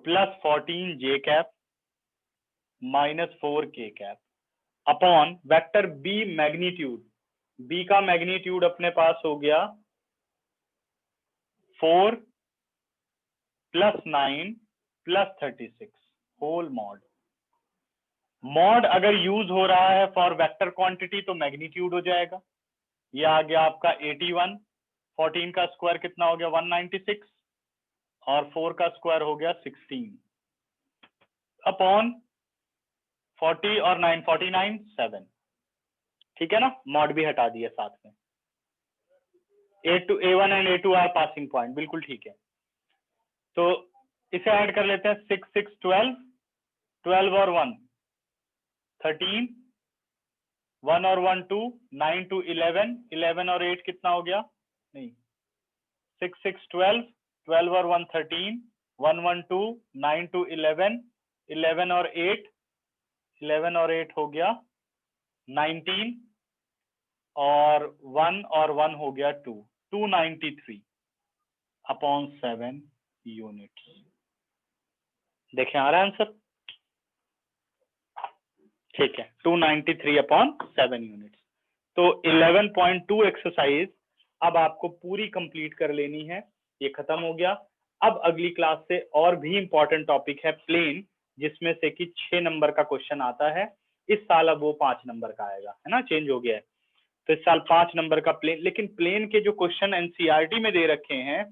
plus 14 J cap -4 K cap upon vector B magnitude. B का मैग्नीट्यूड अपने पास हो गया 4 plus 9 plus 36 whole mod. Mod अगर यूज हो रहा है फॉर वेक्टर क्वांटिटी तो मैग्नीट्यूड हो जाएगा। ये आ गया आपका 81, 14 का स्क्वायर कितना हो गया 196 और 4 का स्क्वायर हो गया 16 अपॉन 40 और 9 49 7। ठीक है ना, मॉड भी हटा दिया साथ में। A1 and A2 are passing point, बिल्कुल ठीक है। तो इसे ऐड कर लेते हैं, 6 6 12, 12 और 1 13, 1 और 1 2, 9 2 11, 11 और 8 कितना हो गया, नहीं 6 6 12, 12 और 1 13, 1 1 2, 9 2 11, 11 और 8, 11 और 8 हो गया 19 और 1 और 1 हो गया 2, 293 अपॉन 7 यूनिट्स। देखें आ रहा है आंसर, ठीक है 293 अपॉन 7 यूनिट्स। तो 11.2 एक्सरसाइज अब आपको पूरी कंप्लीट कर लेनी है, ये खत्म हो गया। अब अगली क्लास से और भी इंपॉर्टेंट टॉपिक है प्लेन, जिसमें से कि 6 नंबर का क्वेश्चन आता है। इस साल अब वो 5 नंबर का आएगा, है ना, चेंज हो गया है। तो इस साल 5 नंबर का प्लेन, लेकिन प्लेन के जो क्वेश्चन एनसीईआरटी में दे रखे हैं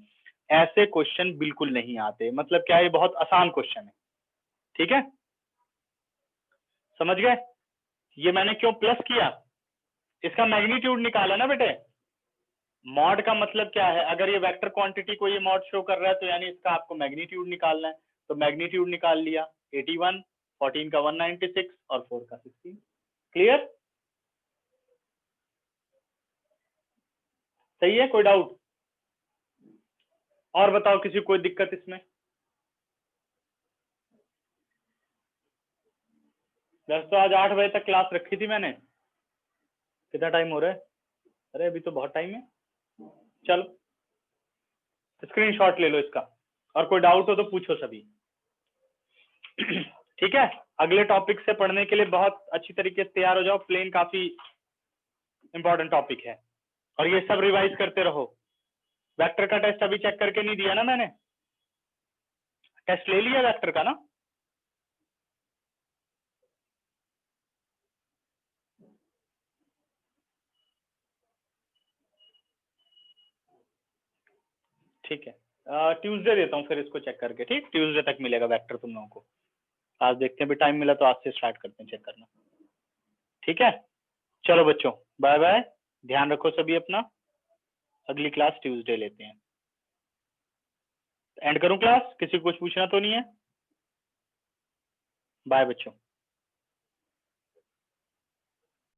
ऐसे क्वेश्चन बिल्कुल नहीं आते। मतलब क्या, ये बहुत आसान क्वेश्चन है। ठीक है, समझ गए? ये मैंने क्यों प्लस किया, इसका मैग्नीट्यूड निकाला ना बेटे। मॉड का मतलब क्या है, अगर ये वेक्टर क्वांटिटी को ये मॉड शो कर रहा है तो यानी इसका आपको मैग्नीट्यूड निकालना है। तो मैग्नीट्यूड निकाल लिया, 81, 14 का 196 और 4 का 16। क्लियर? सही है, कोई डाउट और बताओ, किसी कोई दिक्कत इसमें? वैसे तो आज 8 बजे तक क्लास रखी थी मैंने। कितना टाइम हो रहा है? अरे अभी तो बहुत टाइम है। चलो स्क्रीनशॉट ले लो इसका, और कोई डाउट हो तो पूछो सभी। ठीक है, अगले टॉपिक से पढ़ने के लिए बहुत अच्छी तरीके से तैयार हो जाओ। प्लेन काफी इंपॉर्टेंट टॉपिक है और ये सब रिवाइज करते रहो। वेक्टर का टेस्ट अभी चेक करके नहीं दिया ना मैंने, टेस्ट ले लिया वेक्टर का ना? ठीक है, ट्यूसडे देता हूँ फिर इसको चेक करके। ठीक, ट्यूसडे तक मिलेगा वेक्टर तुम लोगों को। आज देखते हैं भी, टाइम मिला तो आज से स्टार्ट करते हैं चेक करना। ठीक है, चलो बच्चों बाय बाय, ध्यान रखो सभी अपना। अगली क्लास ट्यूसडे लेते हैं। एंड करूं क्लास? किसी को कुछ पूछना तो नहीं है? बाय बच्चों।